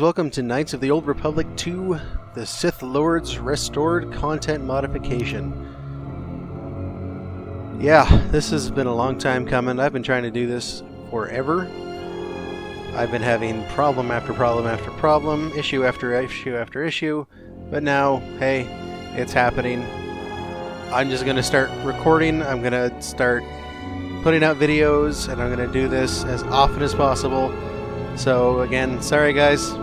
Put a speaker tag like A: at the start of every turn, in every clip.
A: Welcome to Knights of the Old Republic 2, the Sith Lord's Restored Content Modification. Yeah, this has been a long time coming. I've been trying to do this forever. I've been having problem after problem after problem, issue after issue after issue, but now, hey, it's happening. I'm just going to start recording, I'm going to start putting out videos, and I'm going to do this as often as possible. So again, sorry guys,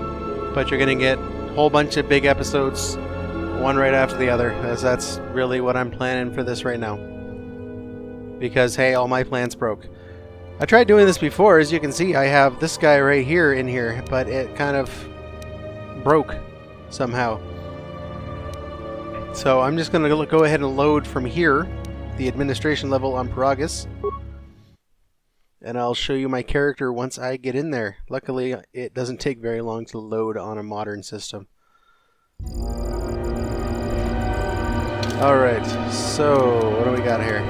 A: but you're going to get a whole bunch of big episodes, one right after the other, as that's really what I'm planning for this right now. Because, hey, all my plans broke. I tried doing this before. As you can see, I have this guy right here in here, but it kind of broke somehow. So I'm just going to go ahead and load from here, the administration level on Peragus. And I'll show you my character once I get in there. Luckily, it doesn't take very long to load on a modern system. Alright, so what do we got here?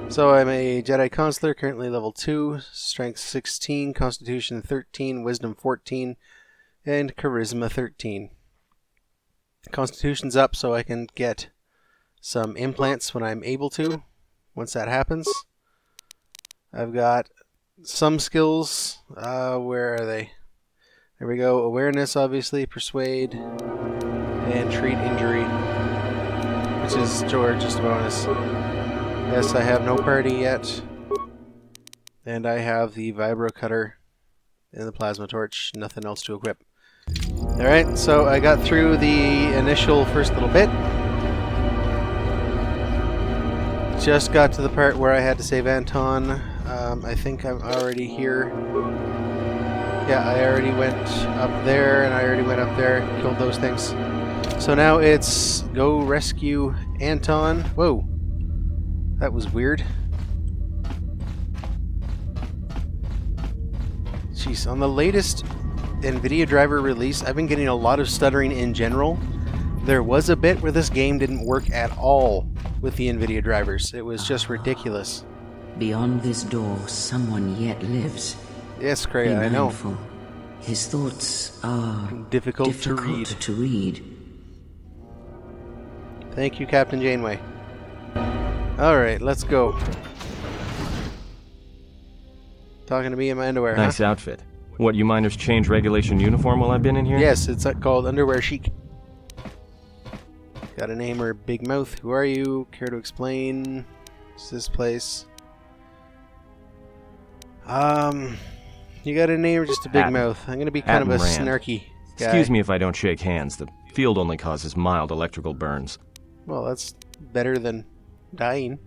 A: So I'm a Jedi Consular, currently level 2, Strength 16, Constitution 13, Wisdom 14, and Charisma 13. Constitution's up so I can get some implants when I'm able to, once that happens. I've got some skills. Where are they? There we go. Awareness, obviously. Persuade. And treat injury. Which is just a bonus. Yes, I have no party yet. And I have the vibro cutter and the plasma torch. Nothing else to equip. Alright, so I got through the initial first little bit. Just got to the part where I had to save Anton. I think I'm already here. Yeah, I already went up there, and I already went up there, killed those things. So now it's go rescue Anton. Whoa. That was weird. Jeez, on the latest NVIDIA driver release, I've been getting a lot of stuttering in general. There was a bit where this game didn't work at all with the NVIDIA drivers. It was just ridiculous.
B: Beyond this door, someone yet lives.
A: Yes, Kreia, I know.
B: His thoughts are
A: difficult to read. Thank you, Captain Janeway. Alright, let's go. Talking to me in my underwear,
C: Nice outfit. What, you miners change regulation uniform while I've been in here?
A: Yes, it's called underwear chic. Got a name or big mouth. Who are you? Care to explain? What's this place? You got a name or just a big mouth? I'm gonna be kind of a snarky guy.
C: Excuse me if I don't shake hands. The field only causes mild electrical burns.
A: Well, that's better than dying.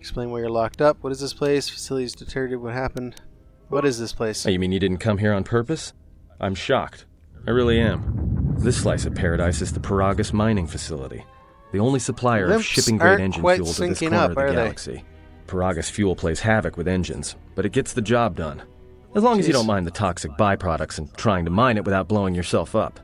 A: Explain why you're locked up. What is this place? Facilities deterred. What happened? What is this place?
C: Oh, you mean you didn't come here on purpose? I'm shocked. I really am. This slice of paradise is the Peragus mining facility. The only supplier of shipping-grade engine fuel to this corner of the galaxy. Peragus fuel plays havoc with engines, but it gets the job done. As long as you don't mind the toxic byproducts and trying to mine it without blowing yourself up.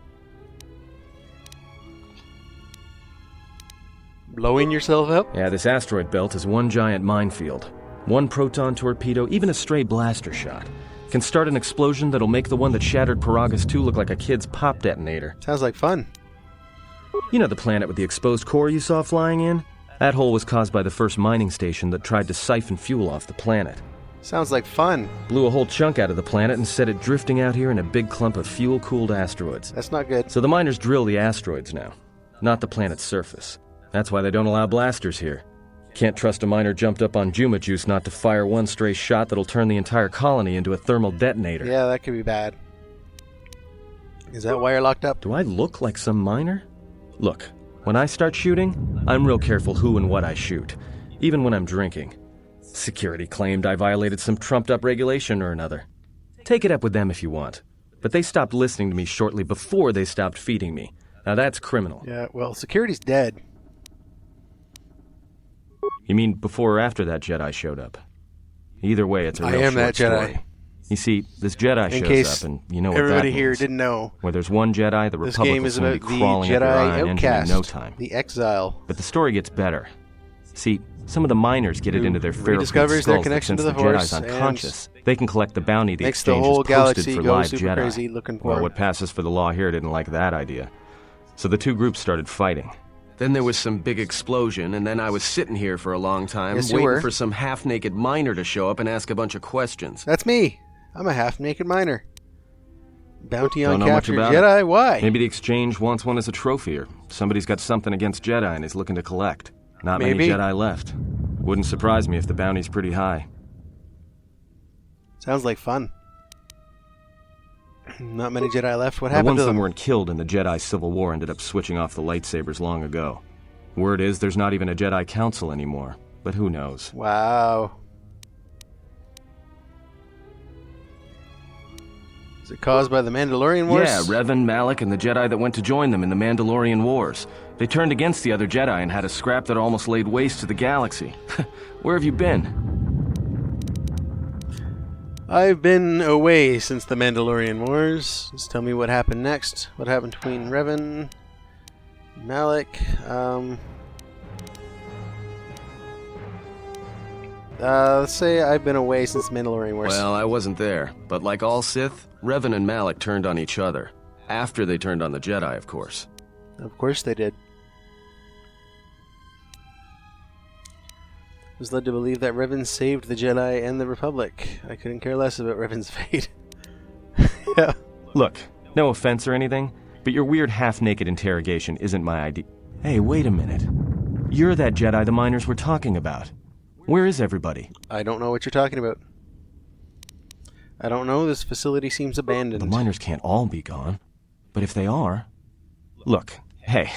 A: Blowing yourself up?
C: Yeah, this asteroid belt is one giant minefield. One proton torpedo, even a stray blaster shot, can start an explosion that'll make the one that shattered Peragus 2 look like a kid's pop detonator.
A: Sounds like fun.
C: You know the planet with the exposed core you saw flying in? That hole was caused by the first mining station that tried to siphon fuel off the planet.
A: Sounds like fun.
C: Blew a whole chunk out of the planet and set it drifting out here in a big clump of fuel-cooled asteroids.
A: That's not good.
C: So the miners drill the asteroids now, not the planet's surface. That's why they don't allow blasters here. Can't trust a miner jumped up on Juma Juice not to fire one stray shot that'll turn the entire colony into a thermal detonator.
A: Yeah, that could be bad. Is that why you're locked up?
C: Do I look like some miner? Look, when I start shooting, I'm real careful who and what I shoot, even when I'm drinking. Security claimed I violated some trumped-up regulation or another. Take it up with them if you want, but they stopped listening to me shortly before they stopped feeding me. Now that's criminal.
A: Yeah, well, security's dead.
C: You mean before or after that Jedi showed up? Either way, it's a real short story. You see, this Jedi shows up, and you know what that means.
A: Everybody here didn't know.
C: Where there's one Jedi, the Republic will soon be crawling up your iron engine in no time.
A: The Exile.
C: But the story gets better. See, some of the miners get it into their ferrofluid
A: rediscovers their
C: skulls that
A: connection
C: since
A: to
C: the
A: the Force
C: Jedi's unconscious, they can collect the bounty the
A: makes the
C: exchange
A: whole
C: has posted
A: galaxy
C: for
A: go
C: live
A: super
C: Jedi.
A: crazy looking for
C: Well,
A: him.
C: what passes for the law here didn't like that idea. So the two groups started fighting. Then there was some big explosion, and then I was sitting here for a long time,
A: Yes, you
C: waiting
A: were.
C: for some half-naked miner to show up and ask a bunch of questions.
A: That's me. I'm a half-naked miner. Bounty on
C: Don't know much
A: captured
C: about
A: Jedi?
C: it.
A: Why?
C: Maybe the exchange wants one as a trophy, or somebody's got something against Jedi and is looking to collect. Not
A: Maybe.
C: many Jedi left. Wouldn't surprise me if the bounty's pretty high.
A: Sounds like fun. Not many Jedi left. What
C: The
A: happened
C: ones
A: to
C: that
A: them?
C: weren't killed in the Jedi Civil War ended up switching off the lightsabers long ago. Word is there's not even a Jedi Council anymore, but who knows?
A: Wow. Is it caused by the Mandalorian Wars?
C: Yeah, Revan, Malak, and the Jedi that went to join them in the Mandalorian Wars. They turned against the other Jedi and had a scrap that almost laid waste to the galaxy. Where have you been?
A: I've been away since the Mandalorian Wars. Just tell me what happened next. What happened between Revan, Malak, let's say I've been away since the Mandalorian Wars.
C: Well, I wasn't there, but like all Sith, Revan and Malak turned on each other. After they turned on the Jedi, of course.
A: Of course they did. I was led to believe that Revan saved the Jedi and the Republic. I couldn't care less about Revan's fate. Yeah.
C: Look, no offense or anything, but your weird half-naked interrogation isn't my idea. Hey, wait a minute. You're that Jedi the miners were talking about. Where is everybody?
A: I don't know what you're talking about. I don't know. This facility seems abandoned.
C: The miners can't all be gone. But if they are... Look, hey,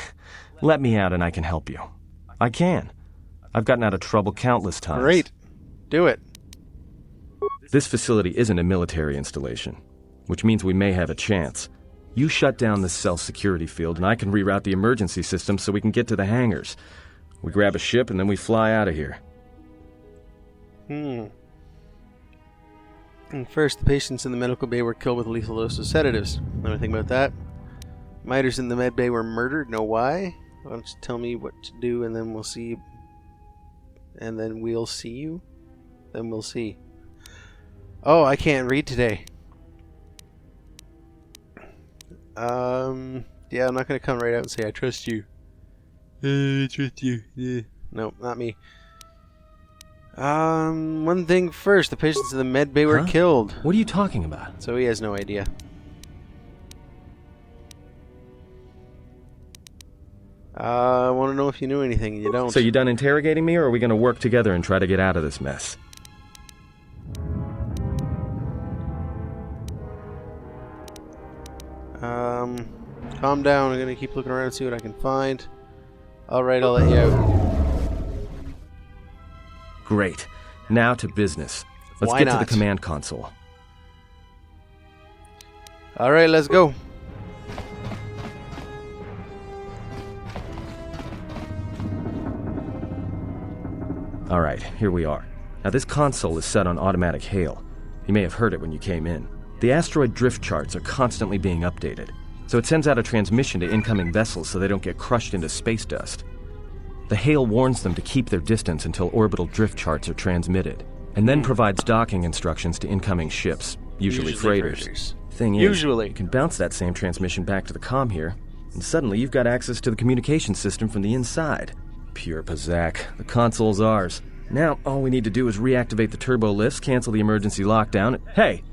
C: let me out and I can help you. I can. I've gotten out of trouble countless times.
A: Great. Do it.
C: This facility isn't a military installation, which means we may have a chance. You shut down the self-security field and I can reroute the emergency system so we can get to the hangars. We grab a ship and then we fly out of here.
A: And first, the patients in the medical bay were killed with a lethal dose of sedatives. Know anything about that? Miters in the med bay were murdered. Know why? Why don't you tell me what to do and then we'll see. And then we'll see you? Then we'll see. Oh, I can't read today. Yeah, I'm not going to come right out and say I trust you. I trust you. Yeah. No, not me. One thing first. The patients in the med bay were killed.
C: What are you talking about?
A: So he has no idea. I want to know if you knew anything, and you don't.
C: So you done interrogating me, or are we going to work together and try to get out of this mess?
A: Calm down. I'm going to keep looking around and see what I can find. Alright, I'll let you out.
C: Great. Now to business. Let's
A: Why
C: get to
A: not?
C: the command console.
A: Alright, let's go.
C: Alright, here we are. Now this console is set on automatic hail. You may have heard it when you came in. The asteroid drift charts are constantly being updated, so it sends out a transmission to incoming vessels so they don't get crushed into space dust. The hail warns them to keep their distance until orbital drift charts are transmitted, and then provides docking instructions to incoming ships, usually freighters. Thing is, you can bounce that same transmission back to the comm here, and suddenly you've got access to the communication system from the inside. Pure Pazak. The console's ours. Now, all we need to do is reactivate the turbo lifts, cancel the emergency lockdown. Hey!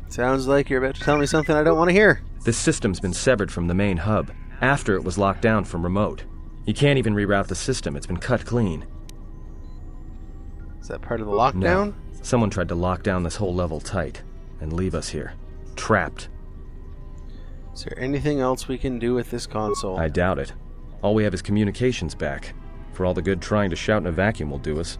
A: Sounds like you're about to tell me something I don't want to hear.
C: This system's been severed from the main hub, after it was locked down from remote. You can't even reroute the system, it's been cut clean.
A: Is that part of the lockdown?
C: No. Someone tried to lock down this whole level tight, and leave us here. Trapped.
A: Is there anything else we can do with this console?
C: I doubt it. All we have is communications back. For all the good trying to shout in a vacuum will do us.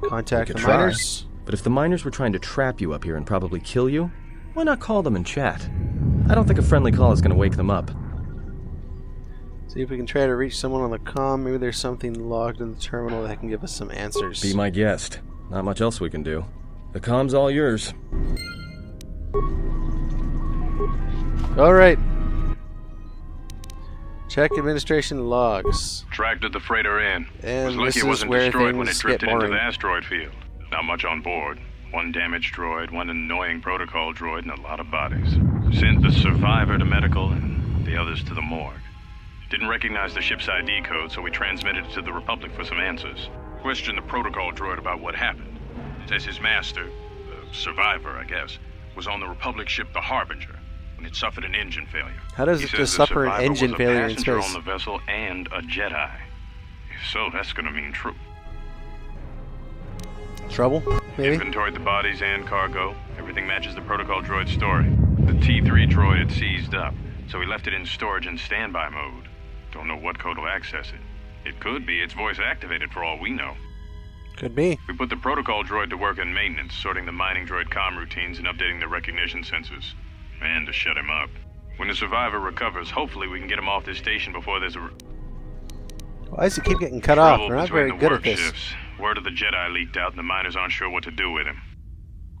A: Contact
C: We
A: the
C: could try.
A: miners?
C: But if the miners were trying to trap you up here and probably kill you, why not call them and chat? I don't think a friendly call is going to wake them up.
A: See if we can try to reach someone on the comm. Maybe there's something logged in the terminal that can give us some answers.
C: Be my guest. Not much else we can do. The comm's all yours.
A: Alright. Check administration logs.
D: Tracked the freighter in.
A: And
D: was lucky
A: this
D: it
A: is
D: wasn't
A: where
D: destroyed when it
A: things
D: drifted
A: get
D: into
A: boring.
D: the asteroid field. Not much on board. One damaged droid, one annoying protocol droid, and a lot of bodies. Sent the survivor to medical and the others to the morgue. Didn't recognize the ship's ID code, so we transmitted it to the Republic for some answers. Questioned the protocol droid about what happened. Says his master, the survivor, I guess, was on the Republic ship the Harbinger when it suffered an engine failure.
A: How does it just suffer an engine failure in
D: He says the survivor was a passenger
A: space?
D: on the vessel and a Jedi. If so, that's gonna mean true.
A: Trouble, maybe?
D: Inventoried the bodies and cargo. Everything matches the protocol droid's story. The T3 droid had seized up, so we left it in storage and standby mode. Don't know what code will access it. It could be it's voice activated for all we know.
A: Could be.
D: We put the protocol droid to work in maintenance, sorting the mining droid comm routines and updating the recognition sensors. And to shut him up. When the survivor recovers, hopefully we can get him off this station before there's a...
A: Why does it keep getting cut off?
D: trouble
A: We're not
D: between
A: very
D: the
A: good
D: work
A: at this.
D: shifts. Word of the Jedi leaked out and the miners aren't sure what to do with him.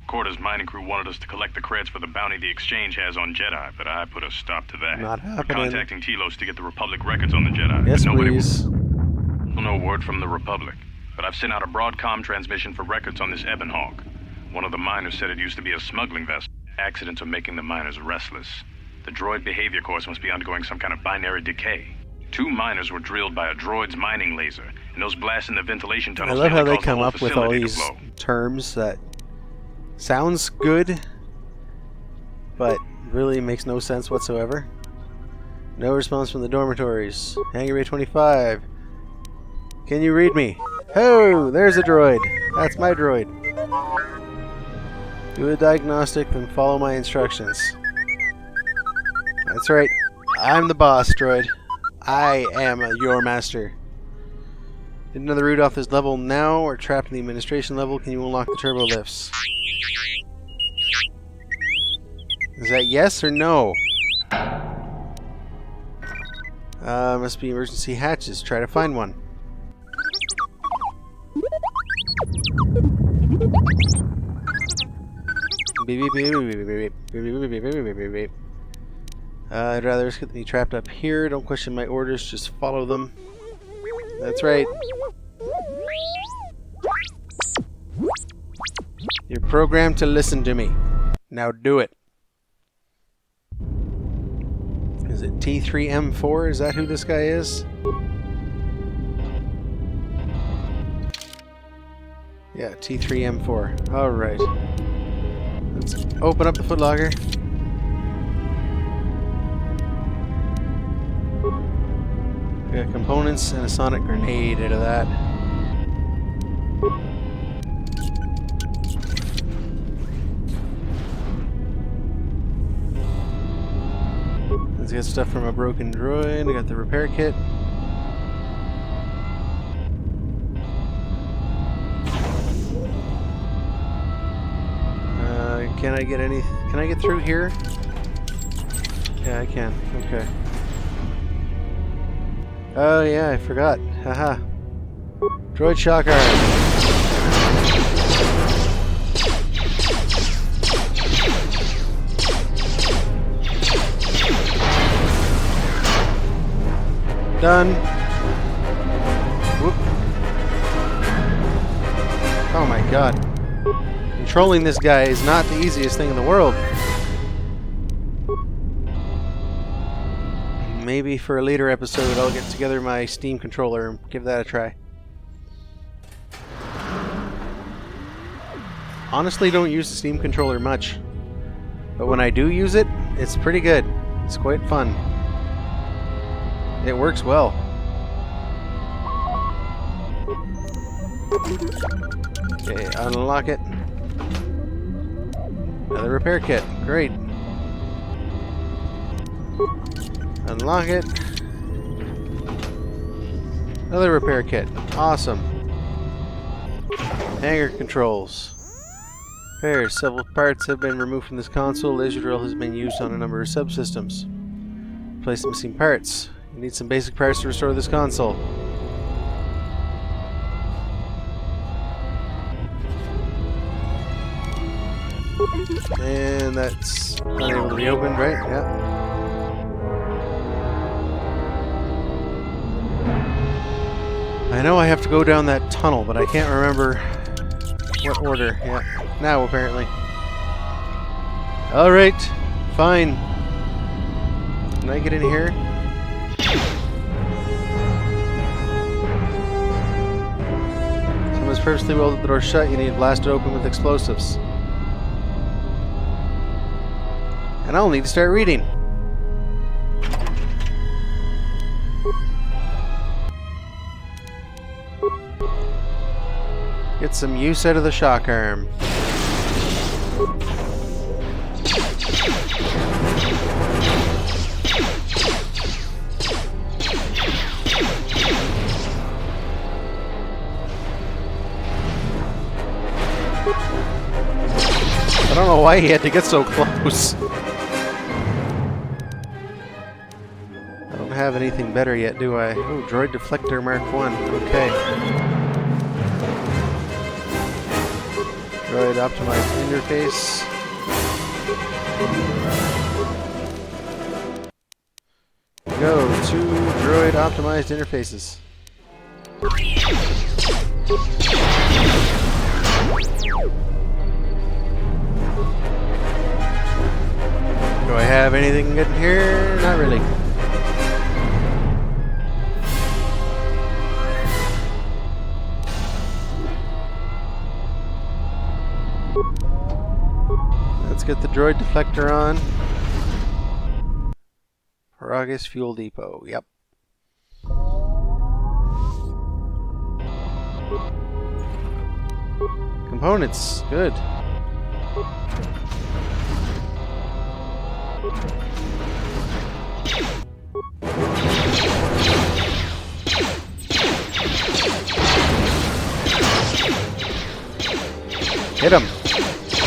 D: Quarter's mining crew wanted us to collect the creds for the bounty the Exchange has on Jedi, but I put a stop to that.
A: Not
D: We're
A: happening.
D: contacting Telos to get the Republic records on the Jedi.
A: Yes,
D: but nobody
A: please.
D: No word from the Republic, but I've sent out a broadcom transmission for records on this Ebon Hawk. One of the miners said it used to be a smuggling vessel. Accidents are making the miners restless. The droid behavior course must be undergoing some kind of binary decay. 2 miners were drilled by a droid's mining laser, and those blasts in the ventilation
A: I
D: tunnels
A: love how
D: nearly
A: they
D: caused the
A: come
D: whole
A: up with all
D: facility to
A: these
D: blow.
A: terms that sounds good, but really makes no sense whatsoever. No response from the dormitories. Hangar Bay 25. Can you read me? Oh, there's a droid. That's my droid. Do a diagnostic, then follow my instructions. That's right. I'm the boss, droid. I am your master. Get another route off this level now, or trapped in the administration level. Can you unlock the turbo lifts? Is that yes or no? Must be emergency hatches. Try to find one. Beep, beep, beep, beep, beep, beep, beep, beep, beep, beep, beep, beep, beep. I'd rather risk it than be trapped up here. Don't question my orders, just follow them. That's right. You're programmed to listen to me. Now do it. Is it T3M4? Is that who this guy is? Yeah, T3M4. Alright. Let's open up the footlogger. We got components and a sonic grenade out of that. Let's get stuff from a broken droid. I got the repair kit. Can I get any? Can I get through here? Yeah, I can. Okay. Oh yeah, I forgot. Haha. Droid shocker. Done. Whoop. Oh my god. Controlling this guy is not the easiest thing in the world. Maybe for a later episode I'll get together my Steam controller and give that a try. Honestly, don't use the Steam controller much. But when I do use it, it's pretty good. It's quite fun. It works well. Okay, unlock it. Another repair kit. Great. Unlock it. Another repair kit. Awesome. Hangar controls. Repairs. Several parts have been removed from this console. Laser drill has been used on a number of subsystems. Replace the missing parts. You need some basic parts to restore this console. And that's unable to be opened, right? Yeah. I know I have to go down that tunnel, but I can't remember what order. Yeah, now apparently. Alright, fine. Can I get in here? Someone's purposely welded the door shut. You need to blast it open with explosives. And I'll need to start reading. Get some use out of the shock arm. I don't know why he had to get so close. I don't have anything better yet, do I? Oh, droid deflector Mark 1. Okay. Droid optimized interface. Go to droid optimized interfaces. Do I have anything good in here? Not really. Let's get the droid deflector on. Paragus Fuel Depot. Yep. Components. Good. Hit him.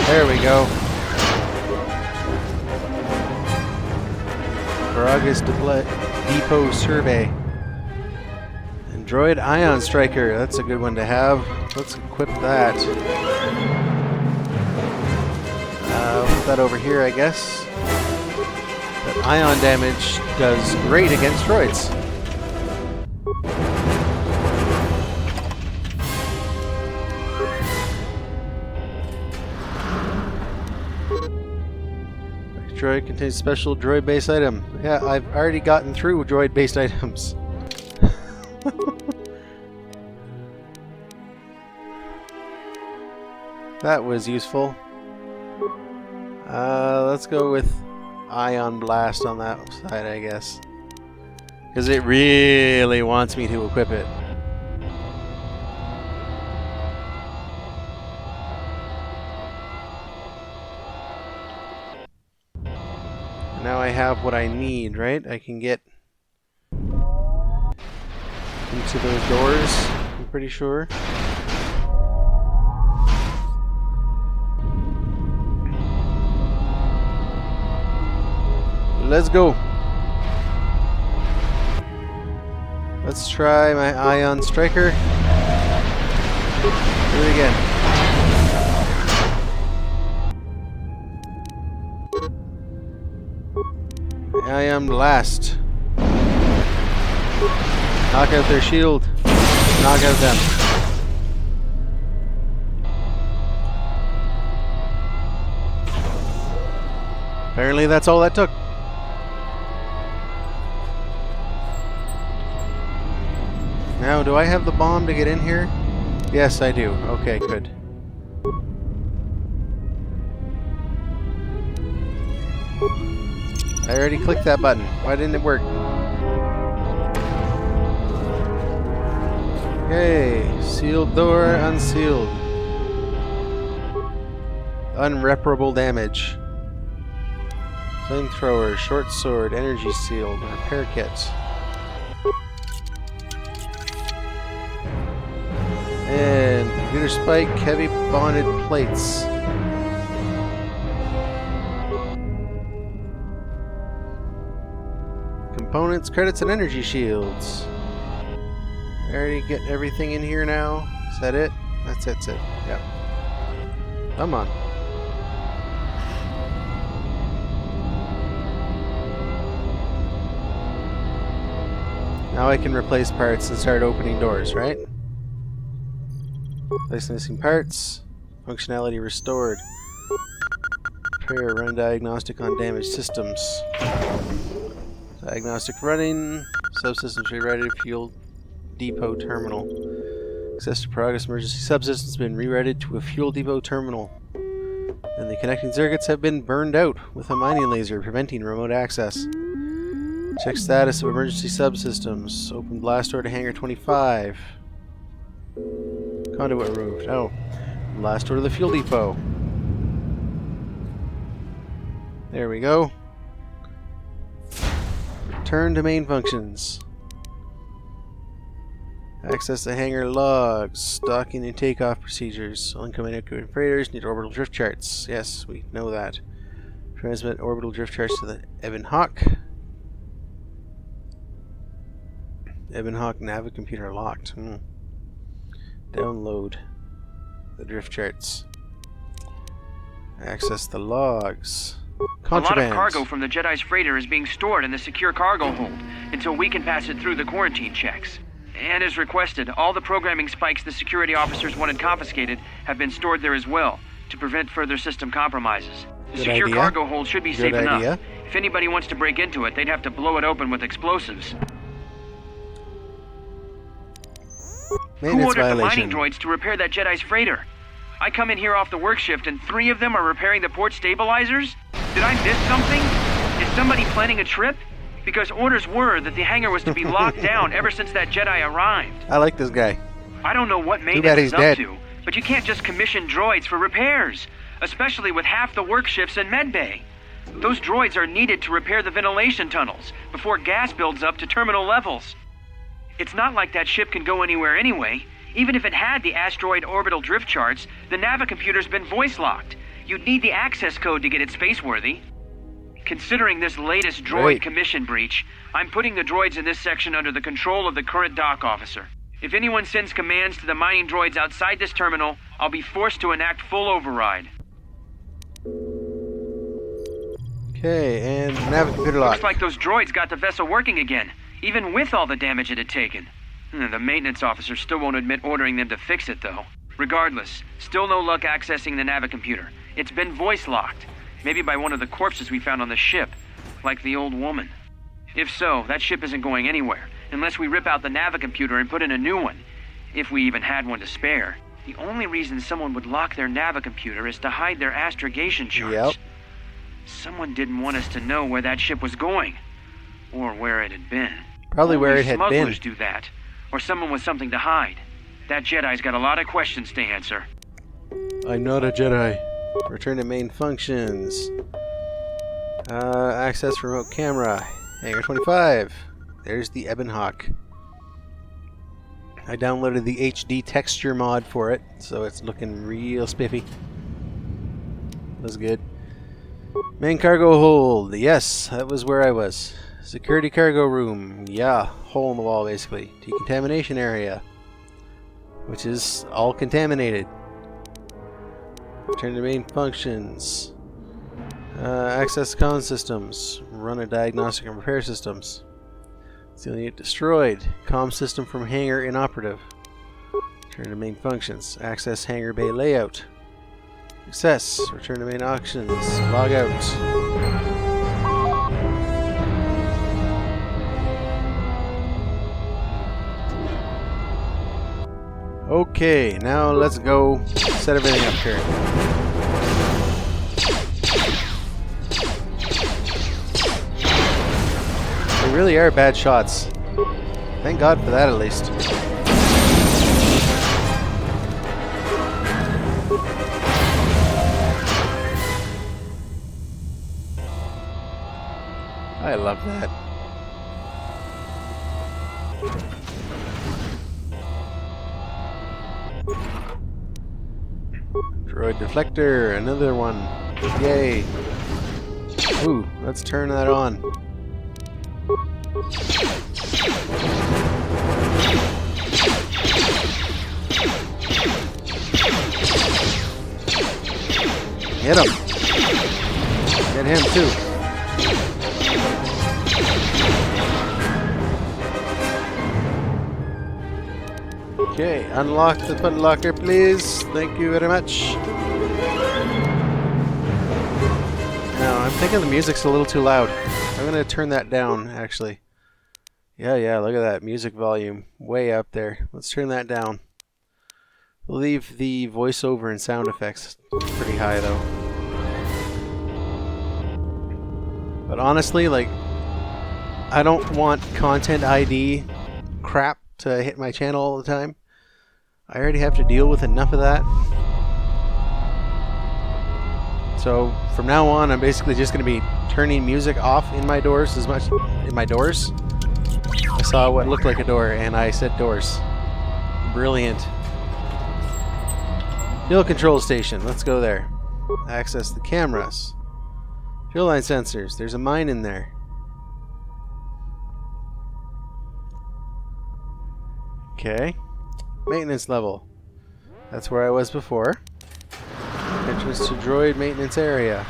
A: There we go. Paragus Depot Survey. And Droid Ion Striker. That's a good one to have. Let's equip that. Put that over here, I guess. But ion damage does great against droids. Droid contains special droid-based item. Yeah, I've already gotten through droid-based items. That was useful. Let's go with Ion Blast on that side, I guess. Because it really wants me to equip it. Now I have what I need, right? I can get into those doors, I'm pretty sure. Let's go. Let's try my Ion Striker. Do it again. Ion Blast. Knock out their shield. Knock out them. Apparently that's all that took. Now, do I have the bomb to get in here? Yes, I do. Okay, good. I already clicked that button. Why didn't it work? Okay, sealed door, unsealed. Unreparable damage. Flamethrower, short sword, energy shield, repair kit. And computer spike, heavy bonded plates. Components, credits, and energy shields. I already get everything in here now. Is that it? That's it. Yep. Come on. Now I can replace parts and start opening doors, right? Place missing parts. Functionality restored. Repair, run diagnostic on damaged systems. Diagnostic running. Subsystems rerouted. Fuel depot terminal. Access to Progress emergency subsystems has been rerouted to a fuel depot terminal. And the connecting circuits have been burned out with a mining laser, preventing remote access. Check status of emergency subsystems. Open blast door to hangar 25. Conduit removed. Oh. Blast door to the fuel depot. There we go. Return to main functions. Access the hangar logs. Docking and takeoff procedures. Incoming outgoing freighters need orbital drift charts. Yes, we know that. Transmit orbital drift charts to the Ebon Hawk. Ebon Hawk navicomputer locked. Download the drift charts. Access the logs. Contraband.
E: A lot of cargo from the Jedi's freighter is being stored in the secure cargo hold until we can pass it through the quarantine checks. And as requested, all the programming spikes the security officers wanted confiscated have been stored there as well, to prevent further system compromises. The secure cargo hold should be safe enough. If anybody wants to break into it, they'd have to blow it open with explosives. Who ordered the mining droids to repair that Jedi's freighter? I come in here off the work shift and 3 of them are repairing the port stabilizers? Did I miss something? Is somebody planning a trip? Because orders were that the hangar was to be locked down ever since that Jedi arrived.
A: I like this guy.
E: I don't know what maintenance is up to, but you can't just commission droids for repairs, especially with half the work shifts in medbay. Those droids are needed to repair the ventilation tunnels before gas builds up to terminal levels. It's not like that ship can go anywhere anyway. Even if it had the asteroid orbital drift charts, the navicomputer's been voice-locked. You'd need the access code to get it spaceworthy. Considering this latest droid commission breach, I'm putting the droids in this section under the control of the current dock officer. If anyone sends commands to the mining droids outside this terminal, I'll be forced to enact full override.
A: Okay, and navicomputer lock.
E: Looks like those droids got the vessel working again, even with all the damage it had taken. The maintenance officer still won't admit ordering them to fix it, though. Regardless, still no luck accessing the navicomputer. It's been voice-locked. Maybe by one of the corpses we found on the ship, like the old woman. If so, that ship isn't going anywhere, unless we rip out the navicomputer and put in a new one, if we even had one to spare. The only reason someone would lock their navicomputer is to hide their astrogation charts.
A: Yep.
E: Someone didn't want us to know where that ship was going, or where it had been.
A: Probably where it had been.
E: Smugglers do that, or someone with something to hide. That Jedi's got a lot of questions to answer.
A: I'm not a Jedi. Return to main functions. Access remote camera. Hangar 25. There's the Ebon Hawk. I downloaded the HD texture mod for it, so it's looking real spiffy. That's good. Main cargo hold. Yes, that was where I was. Security cargo room. Yeah, hole in the wall basically. Decontamination area, which is all contaminated. Return to main functions. Access comm systems. Run a diagnostic and repair systems. Seal unit destroyed. Comm system from hangar inoperative. Return to main functions. Access hangar bay layout. Success. Return to main auctions. Log out. Okay, now let's go set everything up here. They really are bad shots. Thank God for that, at least. I love that. Droid deflector, another one. Yay. Ooh, let's turn that on. Hit him. Get him too. Okay, unlock the footlocker, please. Thank you very much. Now, I'm thinking the music's a little too loud. I'm going to turn that down, actually. Yeah, look at that. Music volume. Way up there. Let's turn that down. We'll leave the voiceover and sound effects pretty high, though. But honestly, like, I don't want content ID crap to hit my channel all the time. I already have to deal with enough of that. So from now on, I'm basically just going to be turning music off in my doors as much in my doors. I saw what looked like a door and I said doors. Brilliant. Fuel control station. Let's go there. Access the cameras. Fuel line sensors. There's a mine in there. Okay. Maintenance level. That's where I was before. Entrance to droid maintenance area.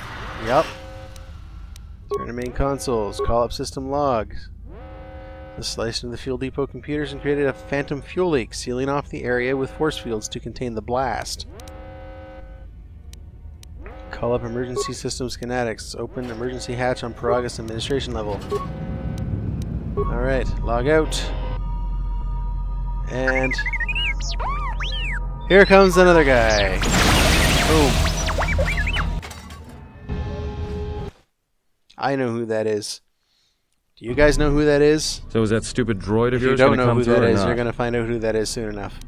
A: Yup. Turn to main consoles. Call up system logs. The sliced into the fuel depot computers and created a phantom fuel leak, sealing off the area with force fields to contain the blast. Call up emergency system schematics. Open emergency hatch on Paragus administration level. Alright, log out. And here comes another guy. Boom. I know who that is. Do you guys know who that is?
C: So is that stupid droid of yours
A: going to come through? If you don't know who that is, you're going to find out who that is soon enough.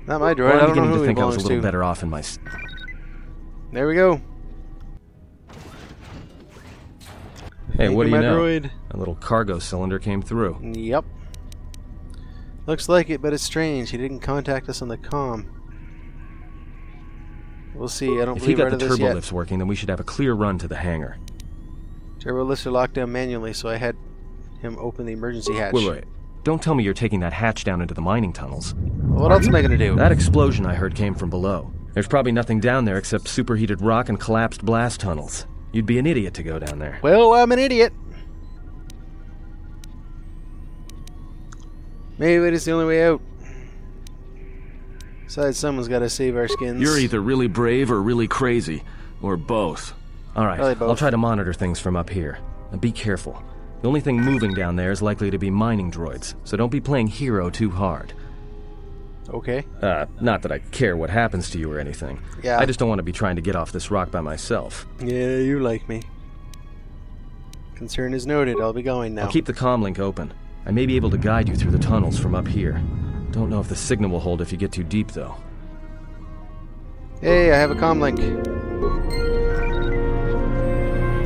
A: Not my droid.
C: Well,
A: I don't know who
C: to think
A: he
C: I was
A: belongs
C: a little
A: to.
C: better off in my...
A: There we go.
C: Hey, what do you know?
A: Droid.
C: A little cargo cylinder came through.
A: Yep. Looks like it, but it's strange. He didn't contact us on the comm. We'll see. I don't believe right of this yet.
C: If he got the turbo lifts working, then we should have a clear run to the hangar.
A: Turbo lifts are locked down manually, so I had him open the emergency hatch.
C: Wait. Don't tell me you're taking that hatch down into the mining tunnels.
A: Well, what else am I going to do?
C: That explosion I heard came from below. There's probably nothing down there except superheated rock and collapsed blast tunnels. You'd be an idiot to go down there.
A: Well, I'm an idiot. Maybe it is the only way out. Besides, someone's got to save our skins.
C: You're either really brave or really crazy. Or both. Alright, I'll try to monitor things from up here. And be careful. The only thing moving down there is likely to be mining droids, so don't be playing hero too hard.
A: Okay.
C: Not that I care what happens to you or anything.
A: Yeah.
C: I just don't want to be trying to get off this rock by myself.
A: Yeah, you like me. Concern is noted. I'll be going now.
C: I'll keep the comm link open. I may be able to guide you through the tunnels from up here. Don't know if the signal will hold if you get too deep, though.
A: Hey, I have a comm link.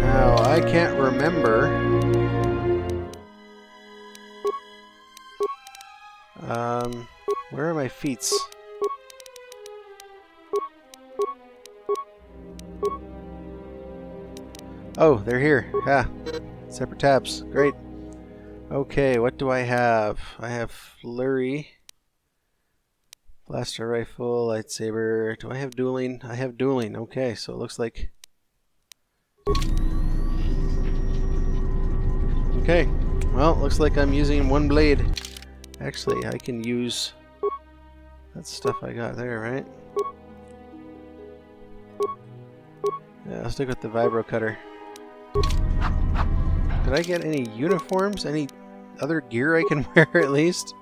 A: Now, I can't remember... where are my feats? Oh, they're here. Yeah. Separate tabs. Great. Okay, what do I have? I have flurry. Blaster rifle, lightsaber. Do I have dueling? I have dueling. Okay, so it looks like... Okay. Well, looks like I'm using one blade. Actually, I can use... that stuff I got there, right? Yeah, I'll stick with the vibro cutter. Did I get any uniforms? Any other gear I can wear at least?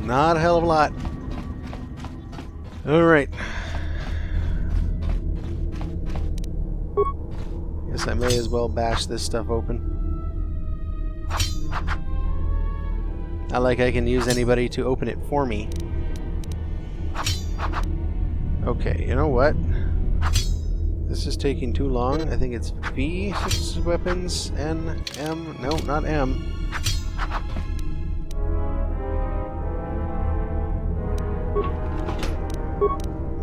A: Not a hell of a lot. Alright. Guess I may as well bash this stuff open. Not like I can use anybody to open it for me. Okay, you know what? This is taking too long. I think it's V, 6 weapons, N, M. No, not M.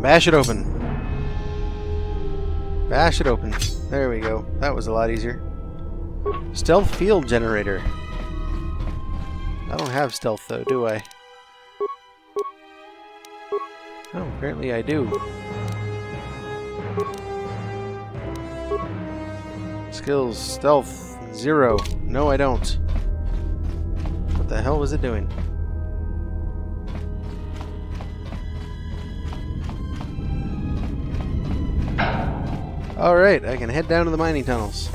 A: Bash it open. Bash it open. There we go. That was a lot easier. Stealth field generator. I don't have stealth though, do I? Oh, apparently I do. Skills, stealth, 0. No, I don't. What the hell was it doing? Alright, I can head down to the mining tunnels.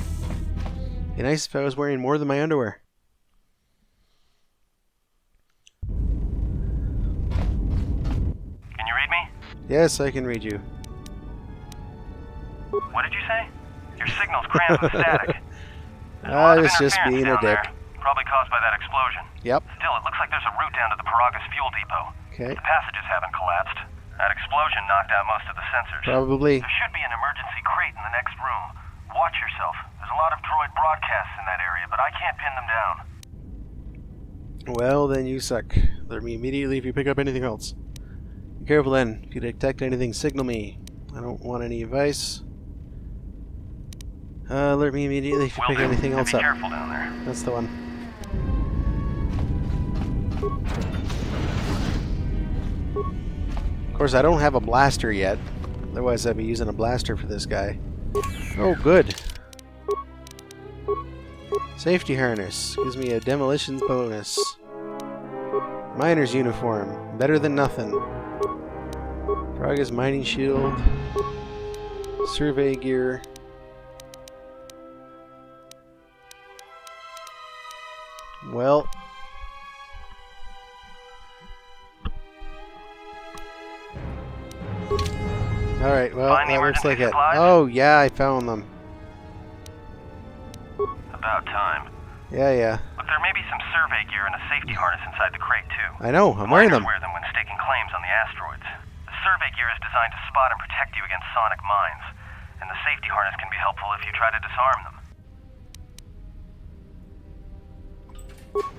A: Be nice if I was wearing more than my underwear.
F: Can you read me?
A: Yes, I can read you.
F: What did you say? Your signal's crammed with static.
A: I was just being a dick.
F: Probably caused by that explosion.
A: Yep.
F: Still, it looks like there's a route down to the Paragus fuel depot.
A: Okay.
F: The passages haven't collapsed. That explosion knocked out most of the sensors.
A: Probably.
F: There should be an emergency crate in the next room. Watch yourself. There's a lot of droid broadcasts in that area, but I can't pin them down.
A: Well, then you suck. Alert me immediately if you pick up anything else. Be careful then. If you detect anything, signal me. I don't want any advice. Alert me immediately if you pick anything else up.
F: Be careful down there.
A: That's the one. Of course, I don't have a blaster yet. Otherwise, I'd be using a blaster for this guy. Oh, good. Safety harness. Gives me a demolition bonus. Miner's uniform. Better than nothing. Paragus mining shield. Survey gear. Well. Alright, well, that looks like it. Oh, yeah, I found them.
F: About time.
A: Yeah.
F: Look, there may be some survey gear and a safety harness inside the crate, too.
A: I know, I'm wearing them.
F: Wear them when staking claims on the asteroids. The survey gear is designed to spot and protect you against sonic mines, and the safety harness can be helpful if you try to disarm them.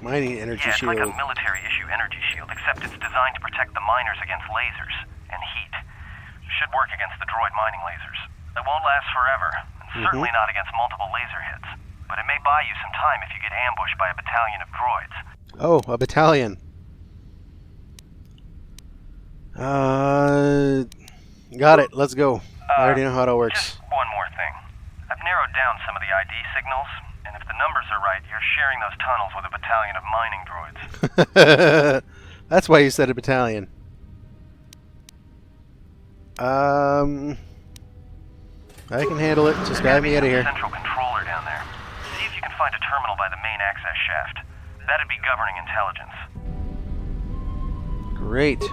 A: Mining energy shield.
F: It's like a military-issue energy shield, except it's designed to protect the miners against lasers and heat. Should work against the droid mining lasers. It won't last forever, and certainly not against multiple laser hits. But it may buy you some time if you get ambushed by a battalion of droids.
A: Oh, a battalion. Got it. Let's go. I already know how it all works.
F: Just one more thing. I've narrowed down some of the ID signals, and if the numbers are right, you're sharing those tunnels with a battalion of mining droids.
A: That's why you said a battalion. I can handle it. Just guide me out of here.
F: Central controller down there. See if you can find a terminal by the main access shaft. That'd be governing intelligence.
A: Great.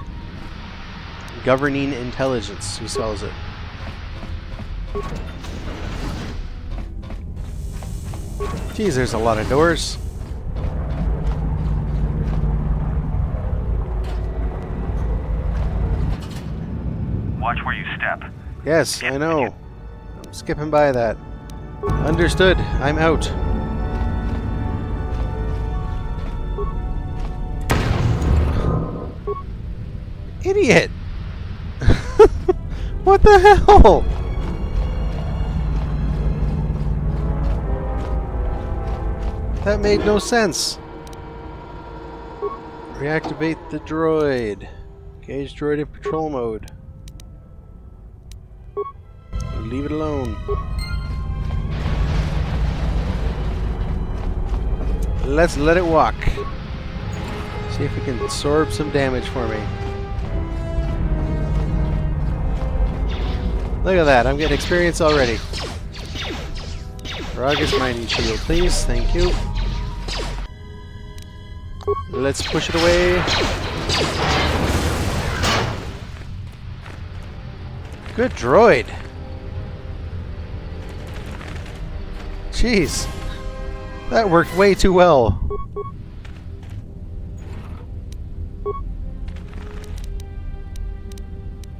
A: Governing intelligence. Who spells it? Geez, there's a lot of doors.
F: Watch where you step.
A: Yes, I know. I'm skipping by that. Understood. I'm out. Idiot! What the hell? That made no sense. Reactivate the droid. Engage droid in patrol mode. Leave it alone. Let's let it walk. See if we can absorb some damage for me. Look at that, I'm getting experience already. Paragus mining shield, please. Thank you. Let's push it away. Good droid. Jeez. That worked way too well.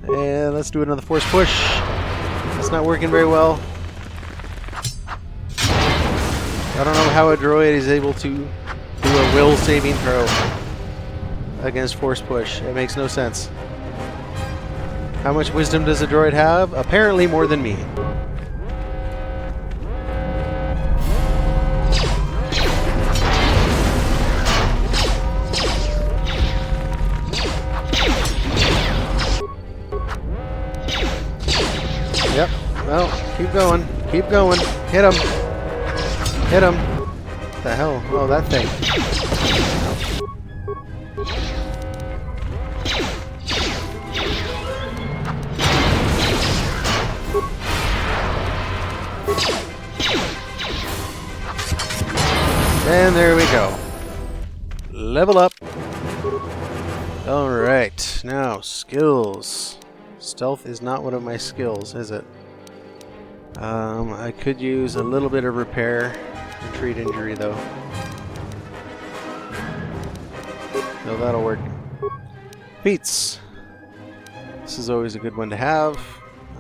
A: And let's do another force push. It's not working very well. I don't know how a droid is able to do a will saving throw against force push. It makes no sense. How much wisdom does a droid have? Apparently more than me. Yep. Well, keep going. Keep going. Hit him. Hit him! What the hell? Oh, that thing. And there we go. Level up. Alright, now skills. Stealth is not one of my skills, is it? I could use a little bit of repair and treat injury though. No, that'll work. Feats. This is always a good one to have.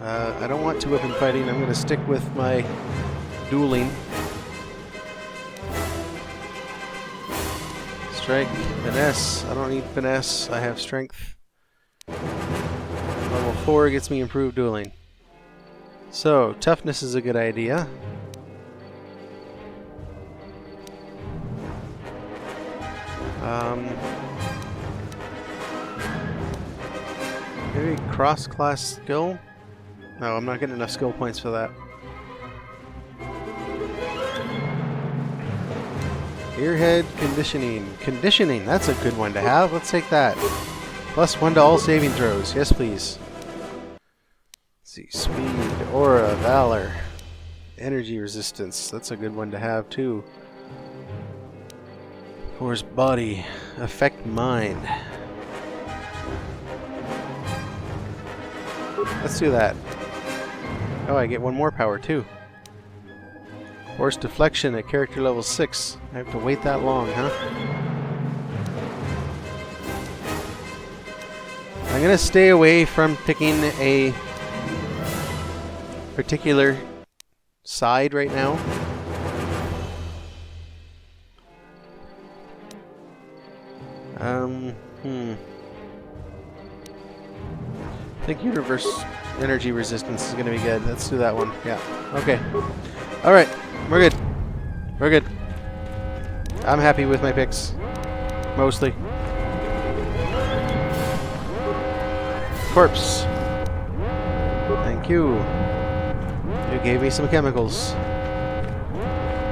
A: I don't want two-weapon fighting. I'm going to stick with my dueling. Strike, finesse. I don't need finesse. I have strength. Level 4 gets me improved dueling. So, toughness is a good idea. Maybe cross-class skill? No, I'm not getting enough skill points for that. Earhead conditioning. Conditioning, that's a good one to have. Let's take that. +1 to all saving throws. Yes, please. Let's see. Speed, aura, valor, energy resistance. That's a good one to have too. Force body, affect mind. Let's do that. Oh, I get one more power too. Force deflection at character level 6. I have to wait that long, huh? I'm gonna stay away from picking a particular side right now. I think universe energy resistance is gonna be good. Let's do that one. Yeah. Okay. Alright. We're good. We're good. I'm happy with my picks. Mostly. Corpse. Thank you. You gave me some chemicals.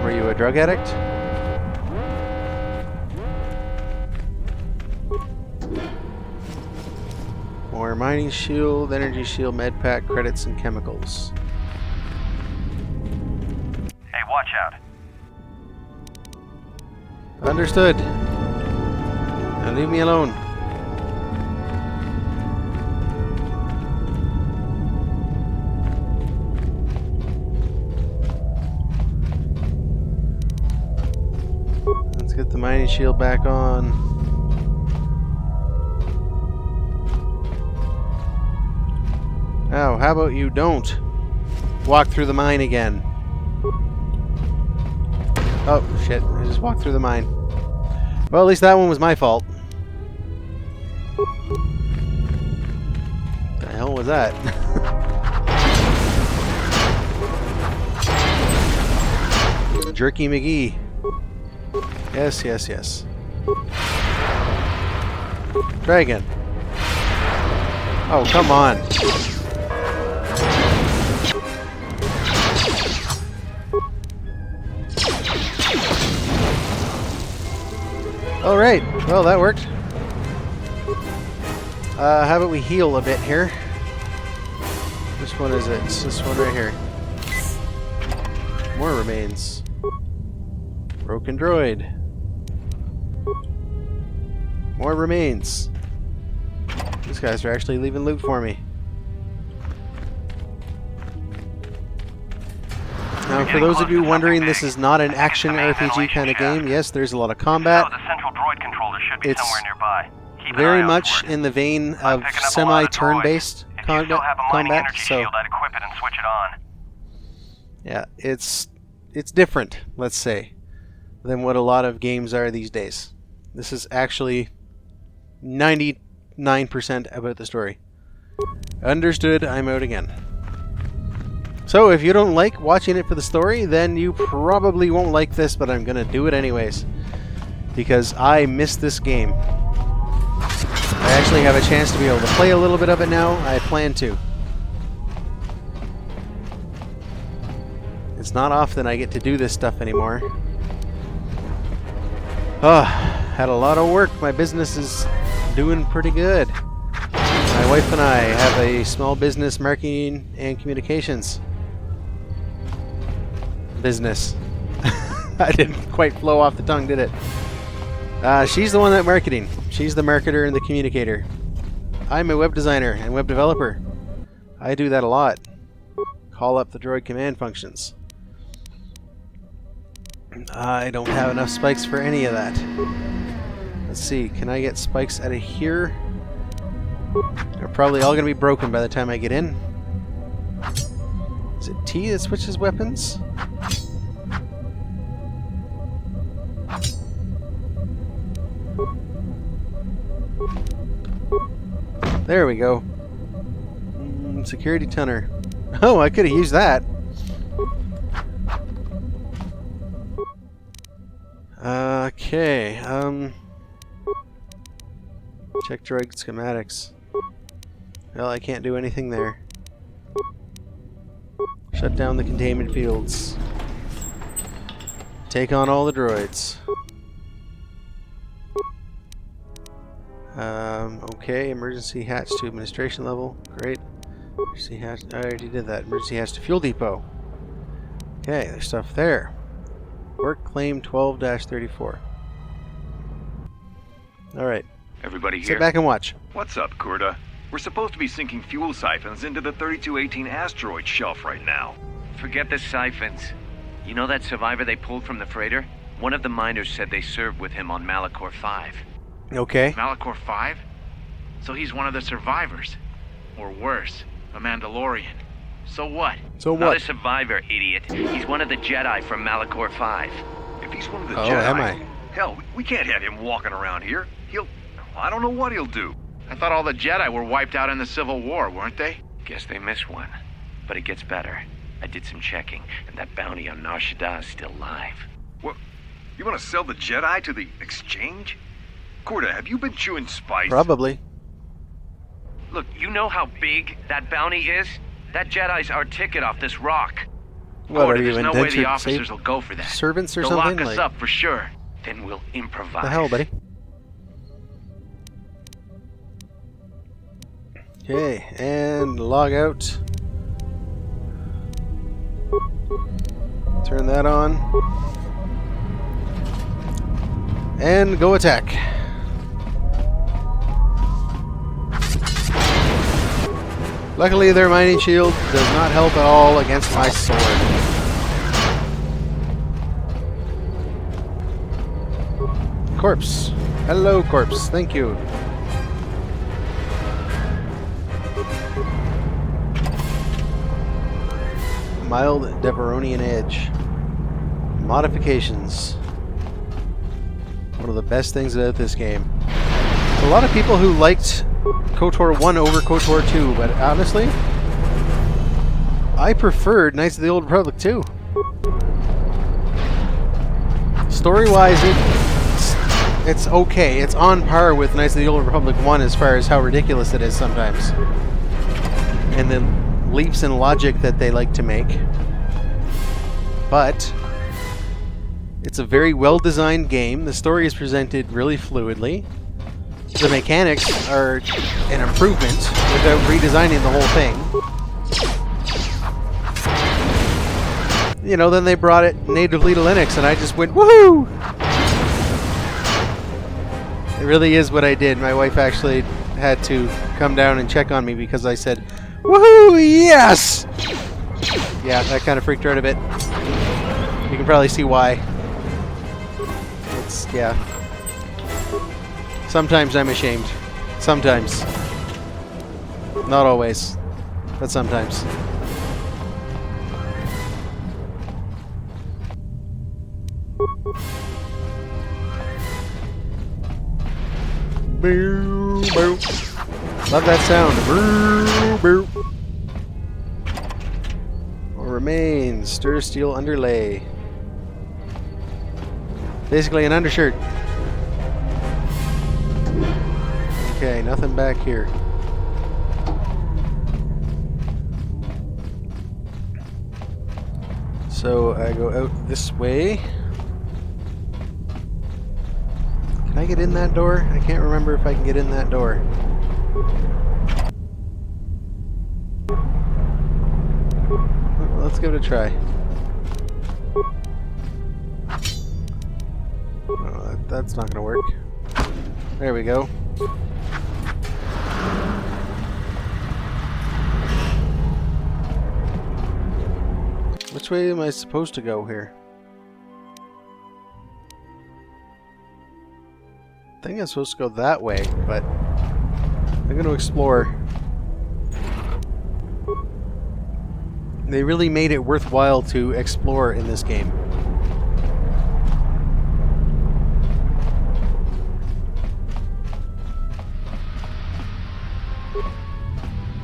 A: Were you a drug addict? More mining shield, energy shield, med pack, credits, and chemicals.
F: Watch out.
A: Understood. Now leave me alone. Let's get the mining shield back on. Now, how about you don't walk through the mine again? Oh, shit. I just walked through the mine. Well, at least that one was my fault. What the hell was that? Jerky McGee. Yes, yes, yes. Dragon. Oh, come on. Alright, well that worked. How about we heal a bit here? Which one is it? It's this one right here. More remains. Broken droid. More remains. These guys are actually leaving loot for me. Now, for those of you wondering, this is not an action RPG kind of game. Yes, there's a lot of combat. It's very much in the vein of semi-turn-based combat. So, yeah, it's different, let's say, than what a lot of games are these days. This is actually 99% about the story. Understood. I'm out again. So, if you don't like watching it for the story, then you probably won't like this, but I'm going to do it anyways. Because I missed this game. I actually have a chance to be able to play a little bit of it now. I plan to. It's not often I get to do this stuff anymore. Oh, had a lot of work. My business is doing pretty good. My wife and I have a small business marketing and communications business. I didn't quite flow off the tongue, did it? She's the one that marketing. She's the marketer and the communicator. I'm a web designer and web developer. I do that a lot. Call up the droid command functions. I don't have enough spikes for any of that. Let's see, can I get spikes out of here? They're probably all going to be broken by the time I get in. Is it T that switches weapons? There we go. Security tuner. Oh, I could have used that. Okay, check droid schematics. Well, I can't do anything there. Shut down the containment fields. Take on all the droids. Okay, emergency hatch to administration level. Great. Emergency hatch. I already did that. Emergency hatch to fuel depot. Okay, there's stuff there. Work claim 12-34. Alright.
G: Everybody here?
A: Sit back and watch.
G: What's up, Kurta? We're supposed to be sinking fuel siphons into the 3218 asteroid shelf right now.
E: Forget the siphons. You know that survivor they pulled from the freighter? One of the miners said they served with him on Malachor 5.
A: Okay.
H: Malachor 5? So he's one of the survivors. Or worse, a Mandalorian. So what?
A: So what?
E: Not a survivor, idiot. He's one of the Jedi from Malachor 5.
G: If he's one of the
A: Oh,
G: Jedi,
A: am I?
G: hell, we can't have him walking around here. I don't know what he'll do.
H: I thought all the Jedi were wiped out in the Civil War, weren't they?
E: Guess they missed one. But it gets better. I did some checking, and that bounty on Nar Shaddaa is still live.
G: What? You want to sell the Jedi to the exchange? Kurta, have you been chewing spice?
A: Probably.
E: Look, you know how big that bounty is? That Jedi's our ticket off this rock.
A: What are you,
E: there's no way the
A: indentured
E: officers will go for that.
A: servants or
E: They'll
A: something?
E: lock us
A: Like,
E: up for sure. Then we'll improvise.
A: the hell, buddy? Okay, and log out. Turn that on. And go attack. Luckily, their mining shield does not help at all against my sword. Corpse. Hello, corpse. Thank you. Mild Deveronian edge. Modifications. One of the best things about this game. A lot of people who liked KOTOR 1 over KOTOR 2, but honestly, I preferred Knights of the Old Republic 2. Story-wise, it's okay. It's on par with Knights of the Old Republic 1 as far as how ridiculous it is sometimes. And the leaps in logic that they like to make. But it's a very well-designed game. The story is presented really fluidly. The mechanics are an improvement without redesigning the whole thing. You know, then they brought it natively to Linux, and I just went, woohoo! It really is what I did. My wife actually had to come down and check on me because I said, woohoo, yes! Yeah, that kind of freaked her out a bit. You can probably see why. It's, yeah. Sometimes I'm ashamed. Sometimes. Not always. But sometimes. Boo, boo. Love that sound. Boo, boo. Remains. Stir steel underlay. Basically an undershirt. Okay, nothing back here. So I go out this way. Can I get in that door? I can't remember if I can get in that door. Well, let's give it a try. Oh, that's not going to work. There we go. Which way am I supposed to go here? I think I'm supposed to go that way, but I'm going to explore. They really made it worthwhile to explore in this game.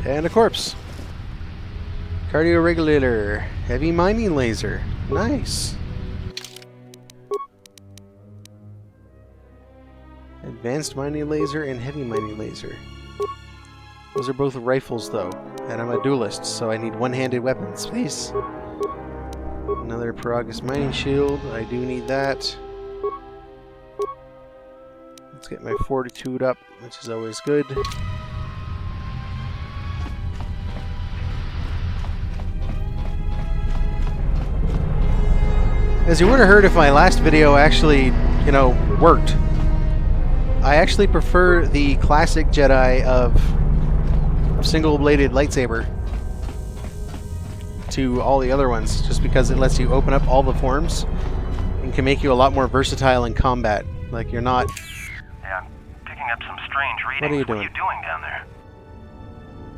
A: And a corpse. Cardio regulator. Heavy mining laser. Nice. Advanced mining laser and heavy mining laser. Those are both rifles though. And I'm a duelist, so I need one-handed weapons, please. Another Paragus mining shield. I do need that. Let's get my fortitude up, which is always good. As you would have heard if my last video actually, you know, worked. I actually prefer the classic Jedi of single-bladed lightsaber to all the other ones, just because it lets you open up all the forms and can make you a lot more versatile in combat. Like, you're not...
F: Yeah, I'm picking up some strange readings.
A: What are you doing?
F: What are you doing down there?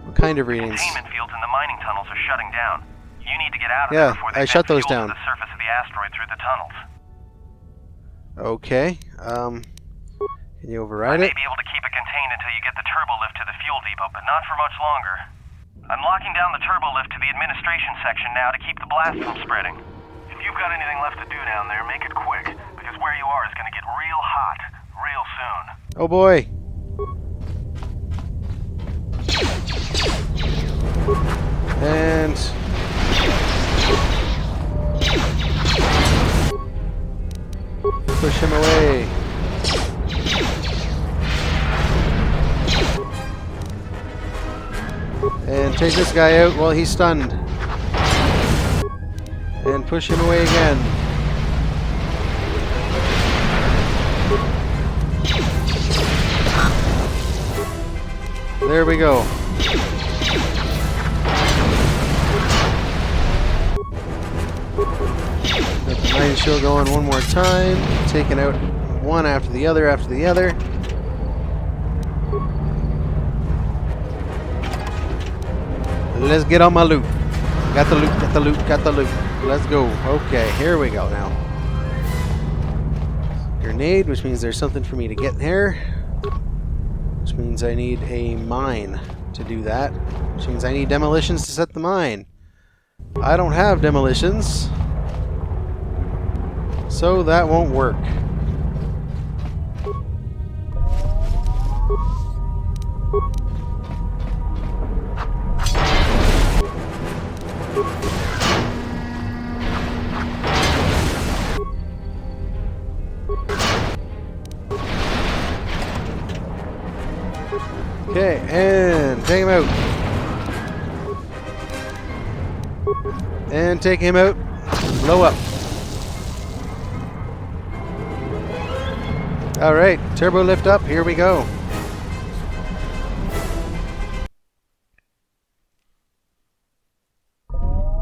A: What kind of readings?
F: Containment fields in the mining tunnels are shutting down. You need to get out of
A: Yeah,
F: there before they
A: I shut those
F: fuel
A: down.
F: to the surface of the asteroid through the tunnels.
A: Okay, can you override
F: I
A: it?
F: may be able to keep it contained until you get the turbo lift to the fuel depot, but not for much longer. I'm locking down the turbo lift to the administration section now to keep the blast from spreading. If you've got anything left to do down there, make it quick, because where you are is going to get real hot real soon.
A: Oh boy! And... push him away. And take this guy out while he's stunned. And push him away again. There we go. Got the mining shield going one more time. Taking out one after the other after the other. Let's get on my loot. Got the loot, got the loot, got the loot. Let's go. Okay, here we go now. Grenade, which means there's something for me to get here. Which means I need a mine to do that. Which means I need demolitions to set the mine. I don't have demolitions. So that won't work. Okay, and take him out. And take him out. Blow up. Alright, turbo lift up. Here we go.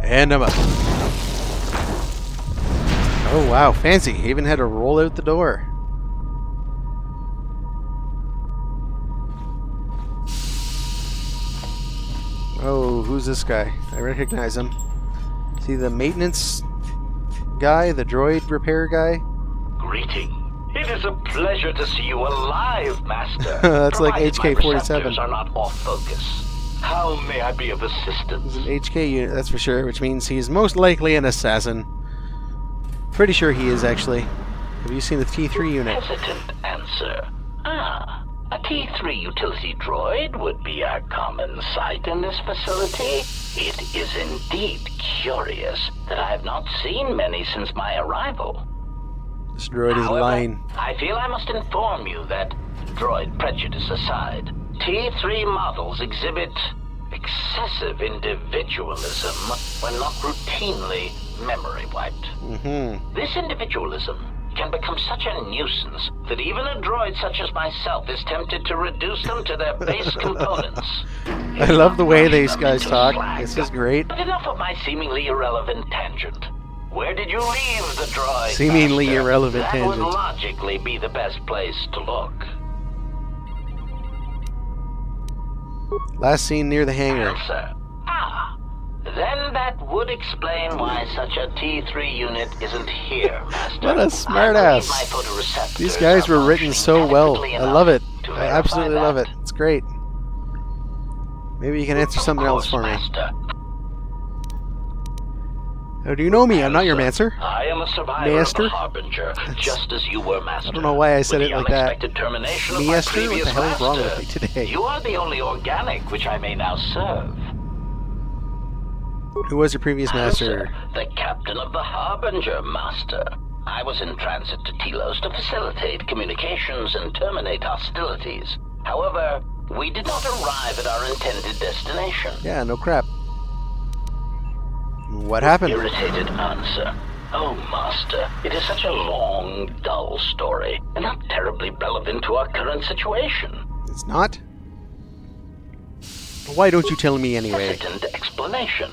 A: And I'm up. Oh wow, fancy. He even had to roll out the door. Oh, who's this guy? I recognize him. See the maintenance guy, the droid repair guy?
I: Greeting. It is a pleasure to see you alive, Master.
A: That's like HK-47.
I: Are not off focus. How may I be of assistance?
A: He's an HK unit, that's for sure, which means he's most likely an assassin. Pretty sure he is, actually. Have you seen the T3 unit?
I: Hesitant answer. Ah, a T3 utility droid would be a common sight in this facility. It is indeed curious that I have not seen many since my arrival.
A: This droid is lying.
I: I feel I must inform you that, droid prejudice aside, T3 models exhibit excessive individualism when not routinely memory wiped. This individualism can become such a nuisance that even a droid such as myself is tempted to reduce them to their base components.
A: I love the way these guys talk. This is great.
I: But enough of my seemingly irrelevant tangent. Where did you leave the droid?
A: Seemingly
I: master?
A: irrelevant
I: that
A: tangent.
I: That would logically be the best place to look.
A: Last seen near the hangar.
I: Answer. Then that would explain why such a T3 unit isn't here, Master.
A: What a smartass. These guys were written so well. I love it. I absolutely love it. It's great. Maybe you can answer something else for me. How do you know me? I'm not your master.
I: I am a survivor of the Harbinger, just as you were, Master.
A: I don't know why I said it like that.
I: Master?
A: What the hell is wrong with me today?
I: You are the only organic which I may now serve.
A: Who was your previous master?
I: The captain of the Harbinger, Master. I was in transit to Telos to facilitate communications and terminate hostilities. However, we did not arrive at our intended destination.
A: Yeah, no crap. What happened?
I: Irritated answer. Oh, Master, it is such a long, dull story, and not terribly relevant to our current situation.
A: It's not? Why don't you tell me anyway?
I: Hesitant explanation.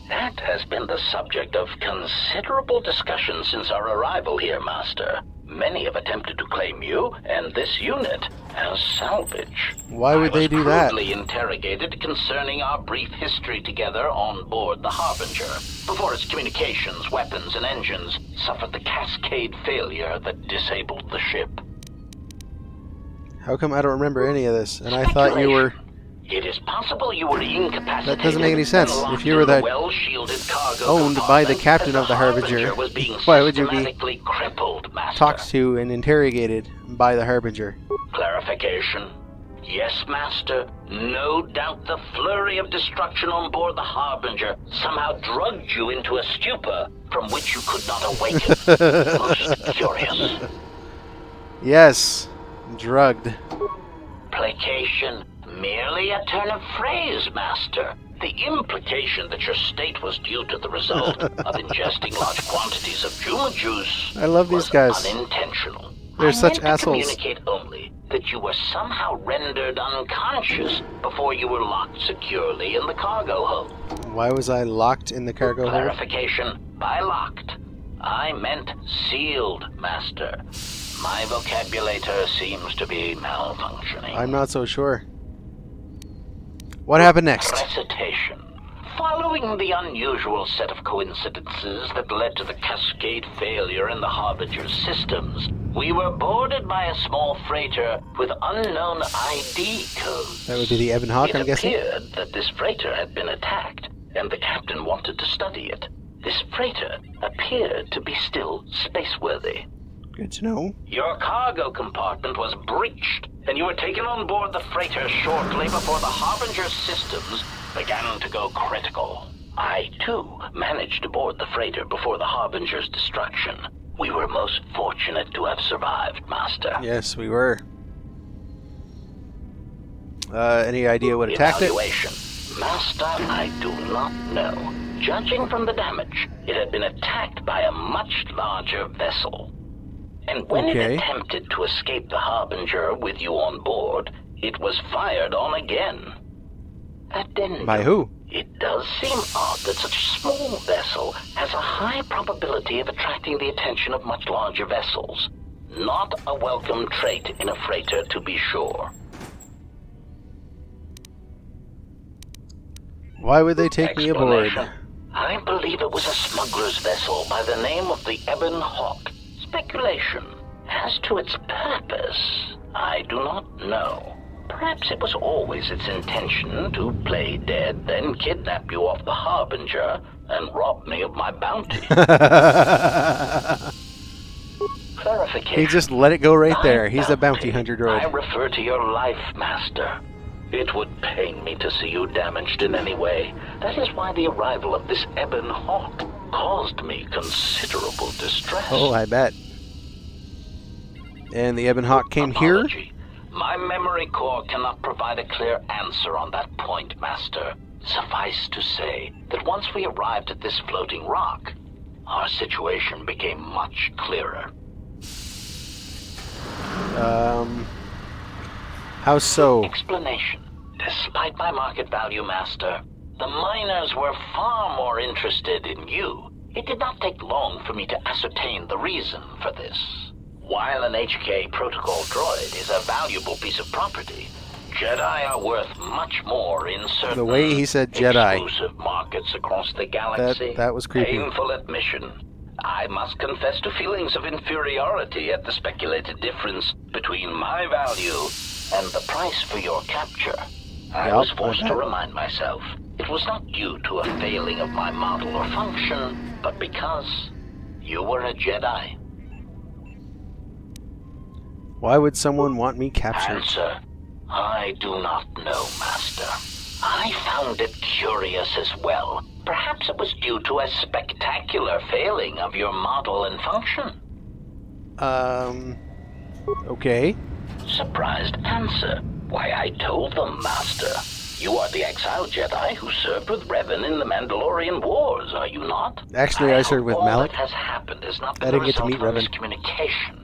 I: That has been the subject of considerable discussion since our arrival here, Master. Many have attempted to claim you and this unit as salvage.
A: Why would they do that?
I: I was crudely interrogated concerning our brief history together on board the Harbinger, before its communications, weapons, and engines suffered the cascade failure that disabled the ship.
A: How come I don't remember any of this? And I thought you were...
I: It is possible you were incapacitated.
A: That doesn't make any sense. If you were that owned by the captain of the Harbinger, why would you be talked to and interrogated by the Harbinger?
I: Clarification. Yes, Master. No doubt the flurry of destruction on board the Harbinger somehow drugged you into a stupor from which you could not awaken. Most curious.
A: Yes. Drugged.
I: Placation. Merely a turn of phrase, Master. The implication that your state was due to the result of ingesting large quantities of Juma juice
A: I love these guys.
I: Unintentional.
A: They're such assholes.
I: I meant to communicate only that you were somehow rendered unconscious before you were locked securely in the cargo hold.
A: Why was I locked in the cargo hold?
I: Clarification. By locked, I meant sealed, Master. My vocabulator seems to be malfunctioning.
A: I'm not so sure. What happened next?
I: Recitation. Following the unusual set of coincidences that led to the cascade failure in the Harbinger's systems, we were boarded by a small freighter with unknown ID codes.
A: That would be the Ebon Hawk, I'm guessing?
I: It appeared that this freighter had been attacked, and the captain wanted to study it. This freighter appeared to be still spaceworthy.
A: Good to know.
I: Your cargo compartment was breached, and you were taken on board the freighter shortly before the Harbinger's systems began to go critical. I, too, managed to board the freighter before the Harbinger's destruction. We were most fortunate to have survived, Master.
A: Yes, we were. Any idea what attacked it?
I: Master, I do not know. Judging from the damage, it had been attacked by a much larger vessel. And when it attempted to escape the Harbinger with you on board, it was fired on again. Addendum.
A: By who?
I: It does seem odd that such a small vessel has a high probability of attracting the attention of much larger vessels. Not a welcome trait in a freighter, to be sure.
A: Why would they take me aboard?
I: I believe it was a smuggler's vessel by the name of the Ebon Hawk. Speculation. As to its purpose, I do not know. Perhaps it was always its intention to play dead, then kidnap you off the Harbinger and rob me of my bounty. clarification.
A: He just let it go right there. He's a bounty hunter droid.
I: I refer to your life, Master. It would pain me to see you damaged in any way. That is why the arrival of this Ebon Hawk caused me considerable distress.
A: Oh, I bet. And the Ebon Hawk came here?
I: My memory core cannot provide a clear answer on that point, Master. Suffice to say that once we arrived at this floating rock, our situation became much clearer.
A: How so?
I: Explanation. Despite my market value, Master, the miners were far more interested in you. It did not take long for me to ascertain the reason for this. While an HK protocol droid is a valuable piece of property, Jedi are worth much more in certain
A: the way he said Jedi.
I: exclusive markets across the galaxy.
A: That was creepy.
I: Painful admission. I must confess to feelings of inferiority at the speculated difference between my value and the price for your capture. I was forced to remind myself it was not due to a failing of my model or function, but because you were a Jedi.
A: Why would someone want me captured?
I: Answer. I do not know, Master. I found it curious as well. Perhaps it was due to a spectacular failing of your model and function.
A: Okay.
I: Surprised answer. Why, I told them, Master. You are the exiled Jedi who served with Revan in the Mandalorian Wars, are you not?
A: Actually, I served with Malik.
I: All that has happened has not been
A: I didn't get to meet Revan.
I: Miscommunication.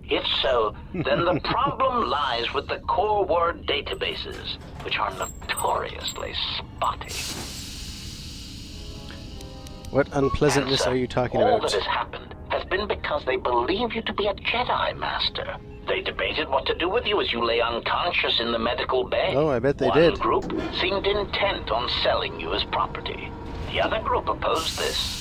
I: If so, then the problem lies with the core word databases, which are notoriously spotty.
A: What unpleasantness are you talking
I: all
A: about?
I: That has happened has been because they believe you to be a Jedi, Master. They debated what to do with you as you lay unconscious in the medical bay.
A: Oh, I bet they
I: One
A: did.
I: group seemed intent on selling you as property. The other group opposed this.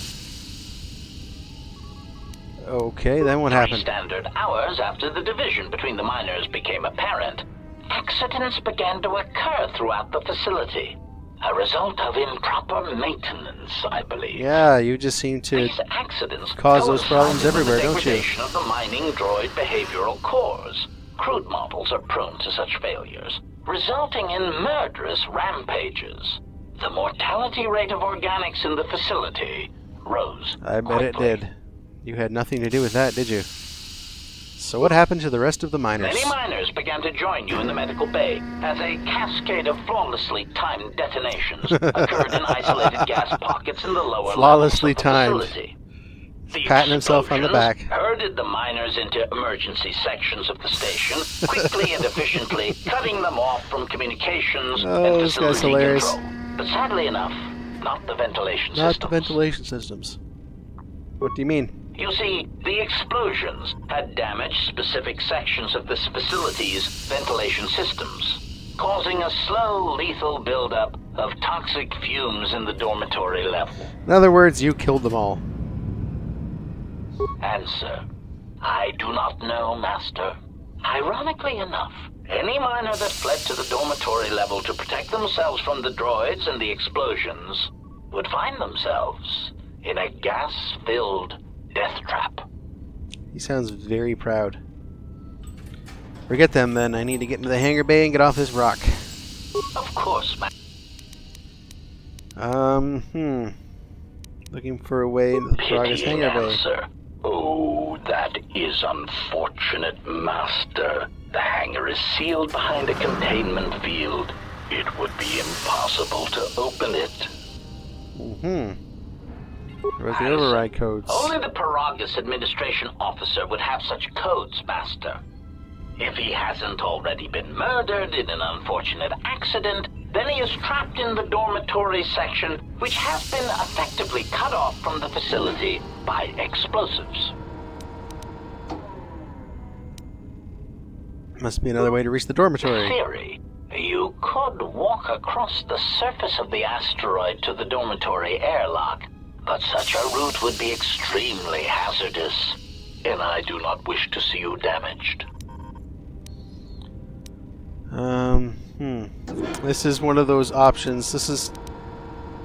A: Okay, then what
I: 3
A: happened?
I: standard hours after the division between the miners became apparent, accidents began to occur throughout the facility. A result of improper maintenance, I believe.
A: Yeah, you just seem to
I: These accidents
A: cause those problems everywhere, don't you?
I: Degradation of the mining droid behavioral cores. Crude models are prone to such failures, resulting in murderous rampages. The mortality rate of organics in the facility rose
A: I bet it
I: quickly.
A: did. You had nothing to do with that, did you? So what happened to the rest of the miners?
I: Many miners began to join you in the medical bay as a cascade of flawlessly timed detonations occurred in isolated gas pockets in the lower
A: Flawlessly
I: levels of the
A: timed.
I: facility. The
A: Patting himself on the back.
I: herded the miners into emergency sections of the station, quickly and efficiently cutting them off from communications
A: Oh,
I: and
A: this guy's
I: facility
A: hilarious.
I: control. But sadly enough, not the ventilation
A: Not
I: systems.
A: the ventilation systems. What do you mean?
I: You see, the explosions had damaged specific sections of this facility's ventilation systems, causing a slow, lethal buildup of toxic fumes in the dormitory level.
A: In other words, you killed them all.
I: Answer. I do not know, Master. Ironically enough, any miner that fled to the dormitory level to protect themselves from the droids and the explosions would find themselves in a gas-filled death trap.
A: He sounds very proud. Forget them then. I need to get into the hangar bay and get off this rock.
I: Of course,
A: Looking for a way into the Progress
I: Pitying
A: hangar bay.
I: answer. Oh, that is unfortunate, Master. The hangar is sealed behind a containment field. It would be impossible to open it.
A: Where's the override codes?
I: Only the Paragus administration officer would have such codes, Master. If he hasn't already been murdered in an unfortunate accident, then he is trapped in the dormitory section, which has been effectively cut off from the facility by explosives.
A: Must be another way to reach the dormitory.
I: Theory. You could walk across the surface of the asteroid to the dormitory airlock, but such a route would be extremely hazardous, and I do not wish to see you damaged.
A: This is one of those options. This is...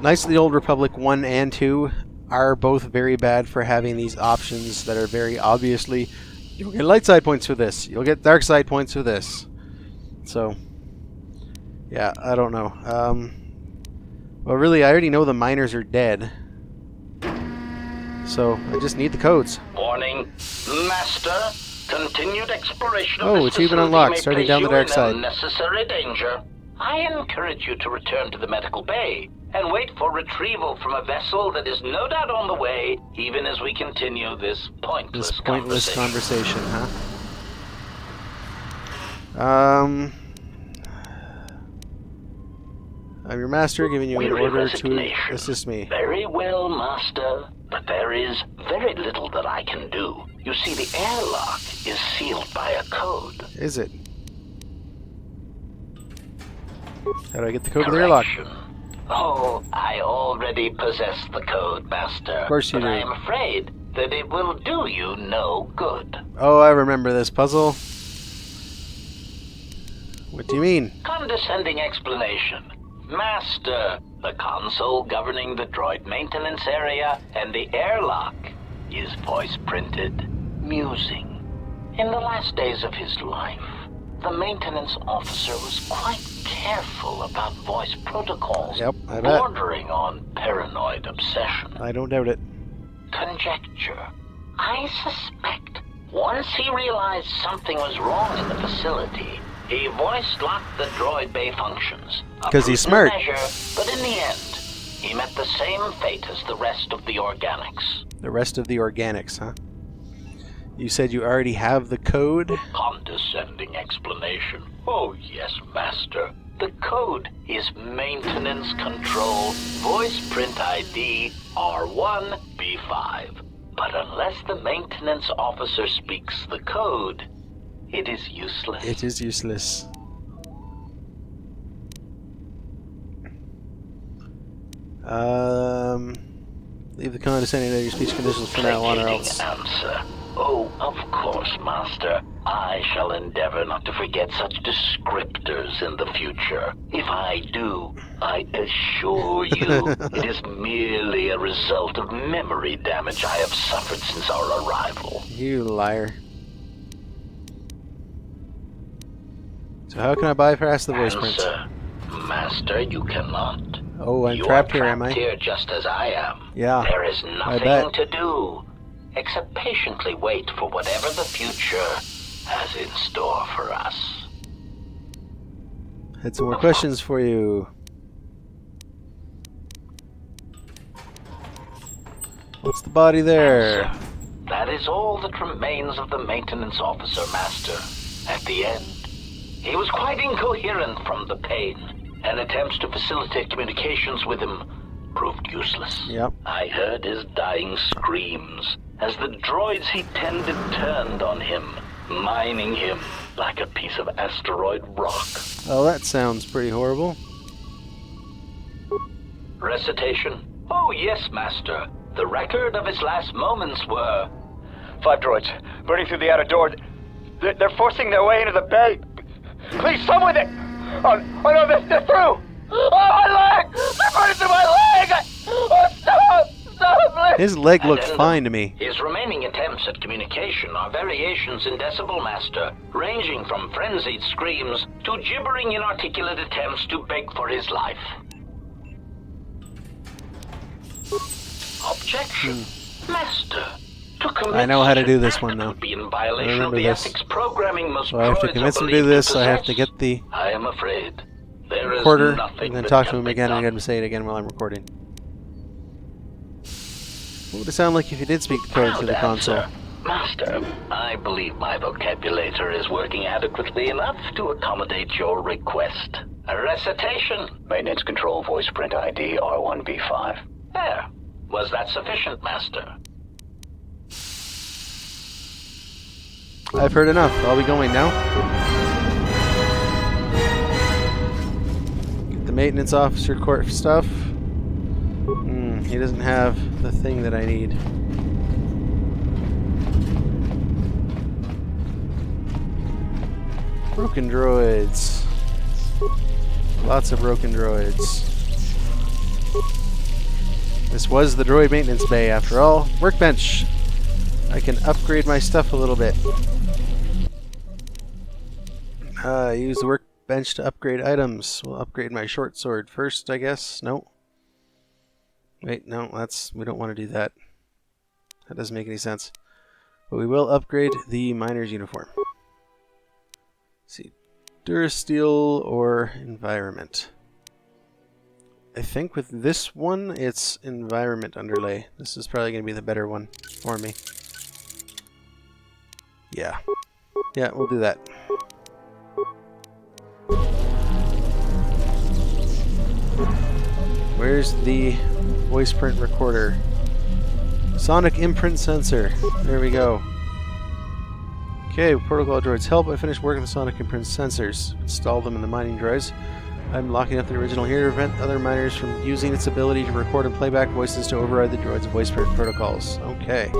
A: Knights of the Old Republic 1 and 2 are both very bad for having these options that are very obviously You'll get light side points for this. You'll get dark side points for this. So, yeah, I don't know. Well, really, I already know the miners are dead. So, I just need the codes.
I: Warning, Master. Continued exploration of
A: Oh,
I: this
A: achievement
I: facility
A: unlocked.
I: may
A: Starting
I: place
A: down the
I: you
A: dark
I: in
A: side.
I: Unnecessary danger. I encourage you to return to the medical bay and wait for retrieval from a vessel that is no doubt on the way, even as we continue this pointless
A: conversation, huh? I'm your master, giving you an order to assist me.
I: Very well, Master. But there is very little that I can do. You see, the airlock is sealed by a code.
A: Is it? How do I get the code to the airlock?
I: Oh, I already possess the code, Master.
A: Of course you do.
I: But I am afraid that it will do you no good.
A: Oh, I remember this puzzle. What do you mean?
I: Condescending explanation. Master, the console governing the droid maintenance area and the airlock is voice-printed, musing. In the last days of his life, the maintenance officer was quite careful about voice protocols,
A: Yep, I bet.
I: bordering on paranoid obsession.
A: I don't doubt it.
I: Conjecture. I suspect once he realized something was wrong in the facility, he voice-locked the droid bay functions.
A: Because he's smart.
I: Measure, but in the end, he met the same fate as the rest of the organics.
A: The rest of the organics, huh? You said you already have the code?
I: Condescending explanation. Oh, yes, Master. The code is Maintenance Control Voice Print ID R1B5. But unless the maintenance officer speaks the code, it is useless.
A: It is useless. Leave the condescending of your speech conditions for now on or else.
I: Answer. Oh, of course, Master. I shall endeavor not to forget such descriptors in the future. If I do, I assure you it is merely a result of memory damage I have suffered since our arrival.
A: You liar. So how can I bypass the voice prints?
I: Master, you cannot.
A: Oh, I'm trapped here, am I?
I: Here just as I am.
A: Yeah,
I: There is
A: I bet.
I: nothing to do except patiently wait for whatever the future has in store for us.
A: Had some more questions for you. What's the body there?
I: Answer. That is all that remains of the maintenance officer, Master. At the end, he was quite incoherent from the pain, and attempts to facilitate communications with him proved useless.
A: Yep.
I: I heard his dying screams as the droids he tended turned on him, mining him like a piece of asteroid rock.
A: Oh, that sounds pretty horrible.
I: Recitation? Oh, yes, Master. The record of his last moments were...
J: 5 droids, burning through the outer door. They're forcing their way into the bay. Please, someone there! Oh no, they're through! Oh, my leg! They're burning through my leg! Oh, stop! Stop, please!
A: His leg looked fine to me.
I: His remaining attempts at communication are variations in decibel, Master, ranging from frenzied screams to gibbering inarticulate attempts to beg for his life. Objection. Master, to commit
A: I know how to do this
I: such
A: one
I: act
A: now.
I: would be in
A: I
I: violation of
A: remember
I: the
A: this.
I: ethics programming most
A: So I have to
I: droids
A: convince
I: are
A: him to do
I: believed
A: this. I have to
I: possess.
A: get the
I: I am afraid there is
A: recorder
I: nothing
A: and then
I: that
A: talk to
I: can
A: him
I: be
A: again and
I: done.
A: get him to say it again while I'm recording. What would it sound like if you did speak the code through the console?
I: Master, I believe my vocabulator is working adequately enough to accommodate your request. A recitation.
J: Maintenance Control Voice Print ID R1B5.
I: There. Was that sufficient, Master?
A: I've heard enough. I'll be going now. Get the maintenance officer court stuff. He doesn't have the thing that I need. Broken droids. Lots of broken droids. This was the droid maintenance bay after all. Workbench. I can upgrade my stuff a little bit. Use the workbench to upgrade items. We'll upgrade my short sword first, I guess. No. Wait, no, we don't want to do that. That doesn't make any sense. But we will upgrade the miner's uniform. Let's see. Durasteel or environment. I think with this one, it's environment underlay. This is probably going to be the better one for me. Yeah. Yeah, we'll do that. Where's the voice print recorder? Sonic imprint sensor. There we go. Okay, protocol droids help. I finished working with Sonic imprint sensors. Install them in the mining droids. I'm locking up the original here to prevent other miners from using its ability to record and playback voices to override the droid's voice print protocols. Okay.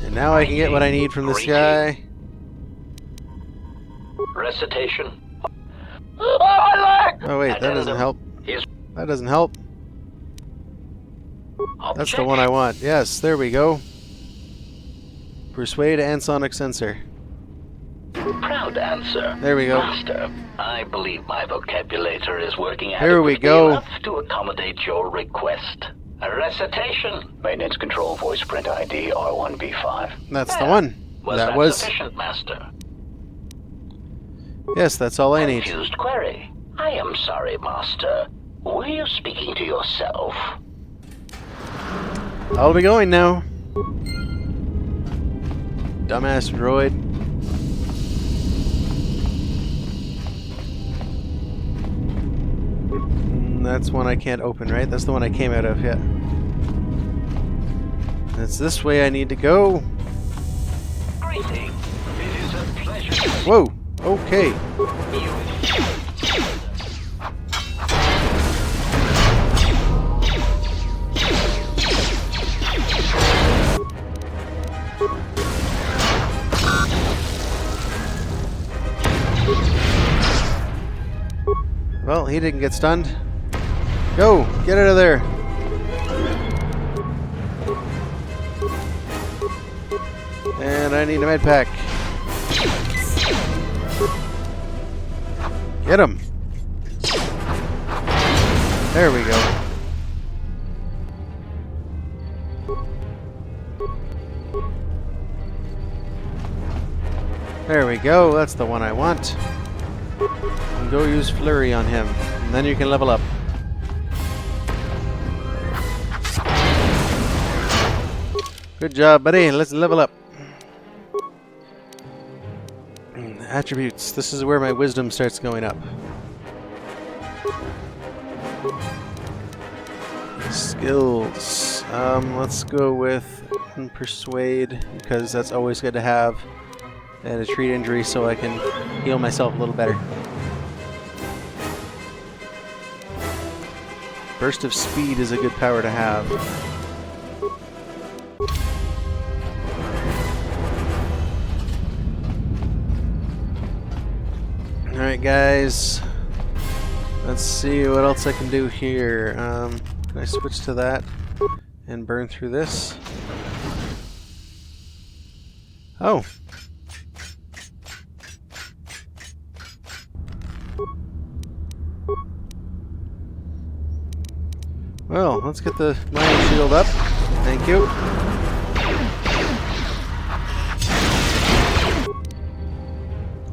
A: And now I can get what I need from this guy.
I: Recitation.
A: Oh wait, that doesn't help. That doesn't help. That's the one I want. Yes, there we go. Persuade and sonic sensor.
I: Proud answer.
A: There we go.
I: Master, I believe my vocabulator is working
A: there we go.
I: enough to accommodate your request. A recitation. Maintenance control voice print ID R1B5.
A: That's the one.
I: That was sufficient, Master.
A: Yes, that's all I need.
I: Confused query. I am sorry, Master. Were you speaking to yourself?
A: I'll be going now. Dumbass droid. That's one I can't open, right? That's the one I came out of, yeah. It's this way I need to go.
I: Greeting. It is a pleasure.
A: Whoa! Okay. Well, he didn't get stunned. Go! Get out of there! And I need a med pack. Get him! There we go. There we go, that's the one I want. And go use Flurry on him, and then you can level up. Good job, buddy. Let's level up. Attributes. This is where my wisdom starts going up. Skills. Let's go with Persuade, because that's always good to have. And a treat injury so I can heal myself a little better. Burst of Speed is a good power to have. Alright guys, let's see what else I can do here. Can I switch to that and burn through this? Oh! Well, let's get the mining shield up. Thank you.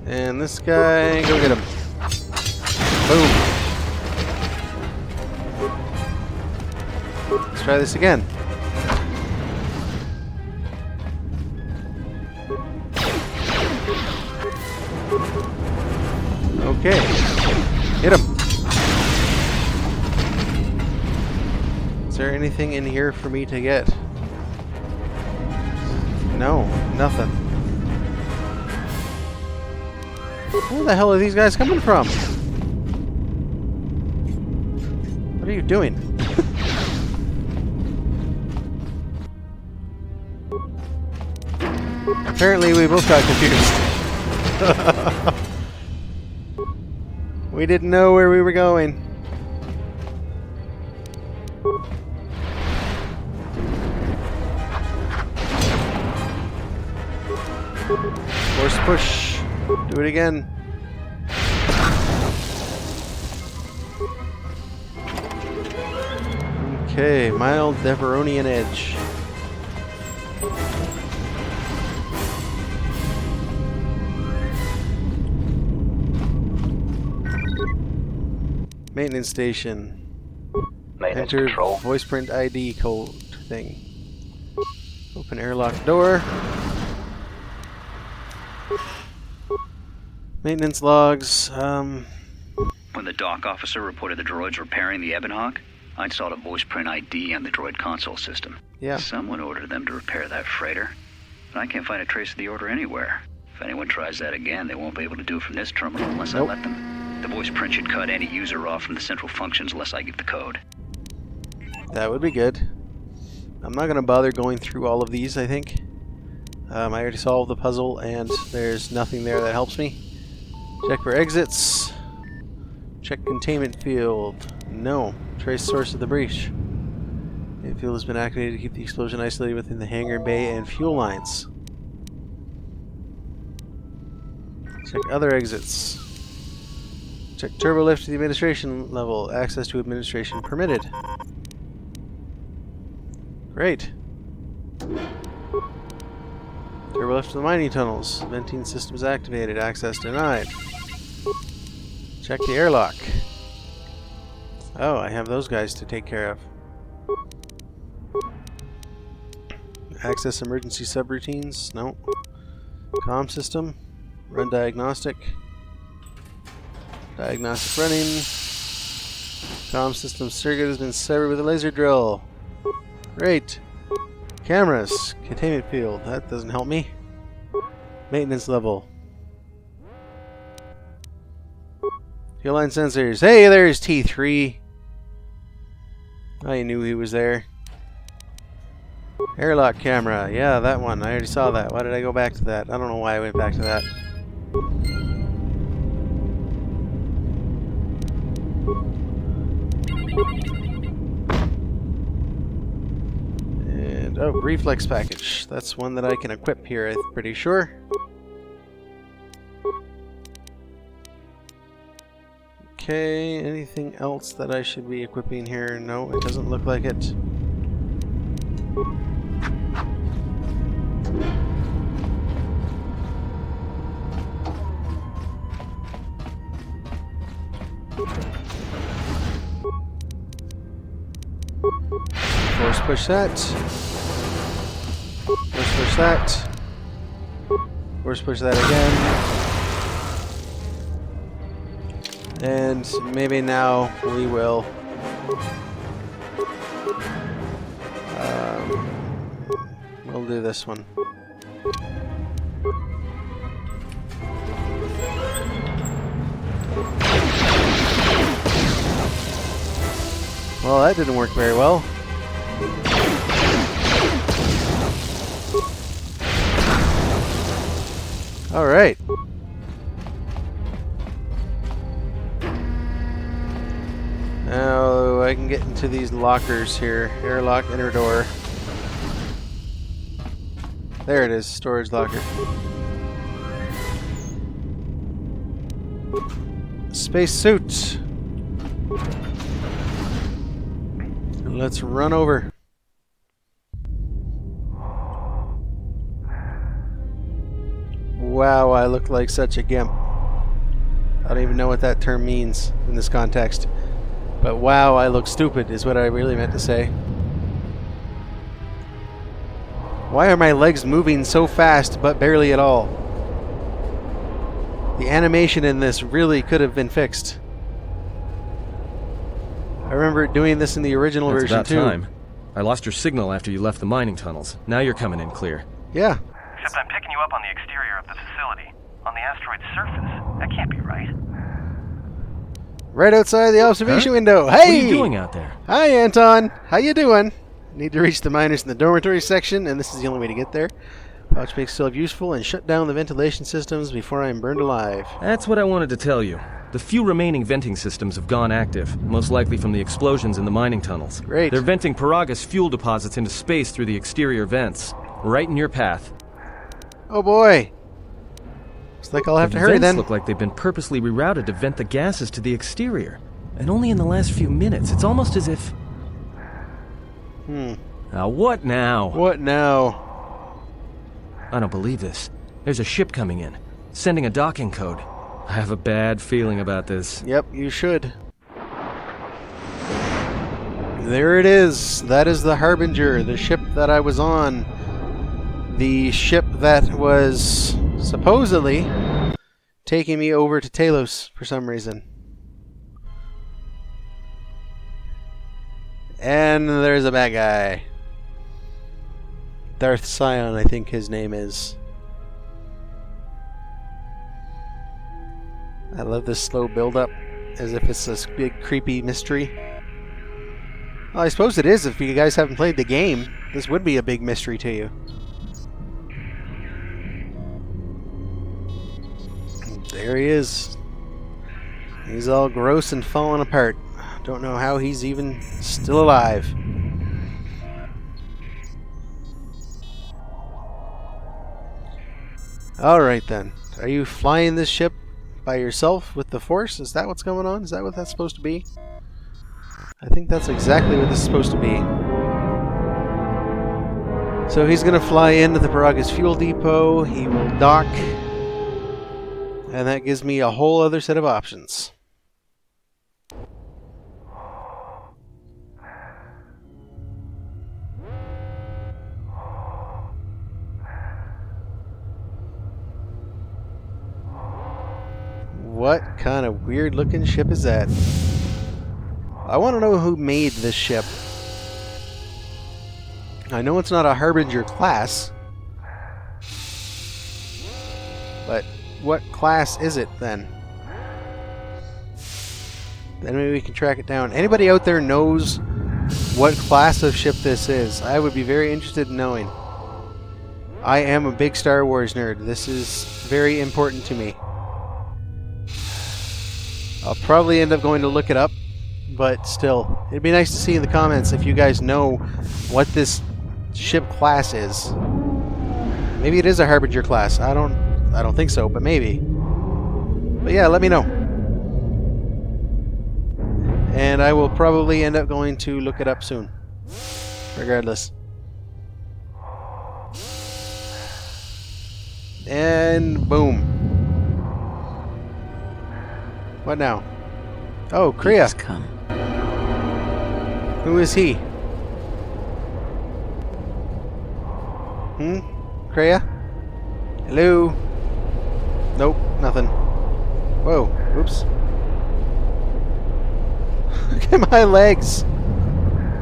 A: And this guy, go get him. Boom. Let's try this again. Okay. Hit him. Is there anything in here for me to get? No, nothing. Where the hell are these guys coming from? What are you doing? Apparently we both got confused. We didn't know where we were going. Force push. Do it again. Okay, mild Deveronian edge. Maintenance station.
I: Maintenance
A: Enter
I: control.
A: voice print ID code thing. Open airlock door. Maintenance logs.
K: When the dock officer reported the droids repairing the Ebonhawk, I installed a voice print ID on the droid console system.
A: Yeah.
K: Someone ordered them to repair that freighter, but I can't find a trace of the order anywhere. If anyone tries that again, they won't be able to do it from this terminal unless I let them. The voice print should cut any user off from the central functions unless I give the code.
A: That would be good. I'm not going to bother going through all of these, I think. I already solved the puzzle, and there's nothing there that helps me. Check for exits. Check containment field. No. Trace source of the breach. The field has been activated to keep the explosion isolated within the hangar bay and fuel lines. Check other exits. Check turbo lift to the administration level. Access to administration permitted. Great. Turbo lift to the mining tunnels. Venting systems activated. Access denied. Check the airlock. Oh, I have those guys to take care of. Access emergency subroutines. No. Comm system. Run diagnostic. Diagnostic running. Comm system circuit has been severed with a laser drill. Great. Cameras. Containment field. That doesn't help me. Maintenance level. Fuel line sensors. Hey, there's T3. I knew he was there. Airlock camera. Yeah, that one. I already saw that. Why did I go back to that? I don't know why I went back to that. And, oh, reflex package. That's one that I can equip here, I'm pretty sure. Okay, anything else that I should be equipping here? No, it doesn't look like it. Force push that. Force push that. Force push that again. And maybe now we will we'll do this one. Well, that didn't work very well. All right. Now I can get into these lockers here. Airlock, inner door. There it is, storage locker. Space suit. And let's run over. Wow, I look like such a gimp. I don't even know what that term means in this context. But wow, I look stupid is what I really meant to say. Why are my legs moving so fast but barely at all? The animation in this really could have been fixed. I remember doing this in the original version too.
C: It's about time. I lost your signal after you left the mining tunnels. Now you're coming in clear.
A: Yeah.
F: Except I'm picking you up on the exterior of the facility. On the asteroid's surface. That can't be right.
A: Right outside the observation window. Hey!
C: What are you doing out there?
A: Hi, Anton. How you doing? Need to reach the miners in the dormitory section, and this is the only way to get there. Pouch makes itself useful and shut down the ventilation systems before I am burned alive.
C: That's what I wanted to tell you. The few remaining venting systems have gone active, most likely from the explosions in the mining tunnels.
A: Great.
C: They're venting Paragus fuel deposits into space through the exterior vents. Right in your path.
A: Oh boy. Looks like I'll have to hurry then.
C: Look like they've been purposely rerouted to vent the gases to the exterior. And only in the last few minutes. It's almost as if... what now?
A: What now?
C: I don't believe this. There's a ship coming in, sending a docking code. I have a bad feeling about this.
A: Yep, you should. There it is. That is the Harbinger, the ship that I was on. The ship that was supposedly taking me over to Talos for some reason. And there's a bad guy. Darth Sion, I think his name is. I love this slow build-up, as if it's this big creepy mystery. Well, I suppose it is. If you guys haven't played the game, this would be a big mystery to you. There he is. He's all gross and falling apart. Don't know how he's even still alive. Alright then. Are you flying this ship by yourself with the Force? Is that what's going on? Is that what that's supposed to be? I think that's exactly what this is supposed to be. So he's going to fly into the Paragus fuel depot. He will dock. And that gives me a whole other set of options. What kind of weird looking ship is that? I want to know who made this ship. I know it's not a Harbinger class. But what class is it then? Then maybe we can track it down. Anybody out there knows what class of ship this is? I would be very interested in knowing. I am a big Star Wars nerd. This is very important to me. I'll probably end up going to look it up, but still, it'd be nice to see in the comments if you guys know what this ship class is. Maybe it is a Harbinger class. I don't think so, but maybe. But yeah, let me know. And I will probably end up going to look it up soon. Regardless. And boom. What now? Oh, Kriya.
B: Come.
A: Who is he? Kriya? Hello? Nope, nothing. Whoa, oops. Look at my legs!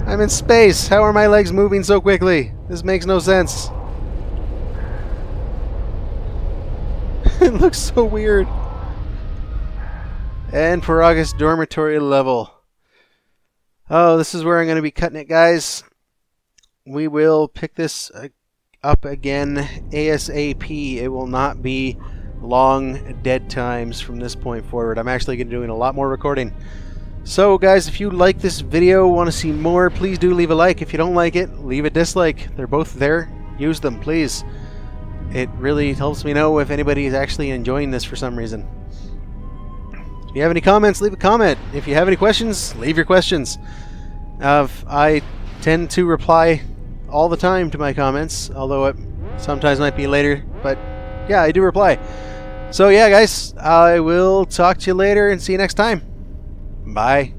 A: I'm in space! How are my legs moving so quickly? This makes no sense. It looks so weird. And Paragus dormitory level. Oh, this is where I'm going to be cutting it, guys. We will pick this up again ASAP. It will not be long dead times from this point forward. I'm actually going to be doing a lot more recording. So, guys, if you like this video, want to see more, please do leave a like. If you don't like it, leave a dislike. They're both there. Use them, please. It really helps me know if anybody is actually enjoying this for some reason. If you have any comments, leave a comment. If you have any questions, leave your questions. I tend to reply all the time to my comments, although it sometimes might be later, but yeah, I do reply. So yeah, guys, I will talk to you later and see you next time. Bye.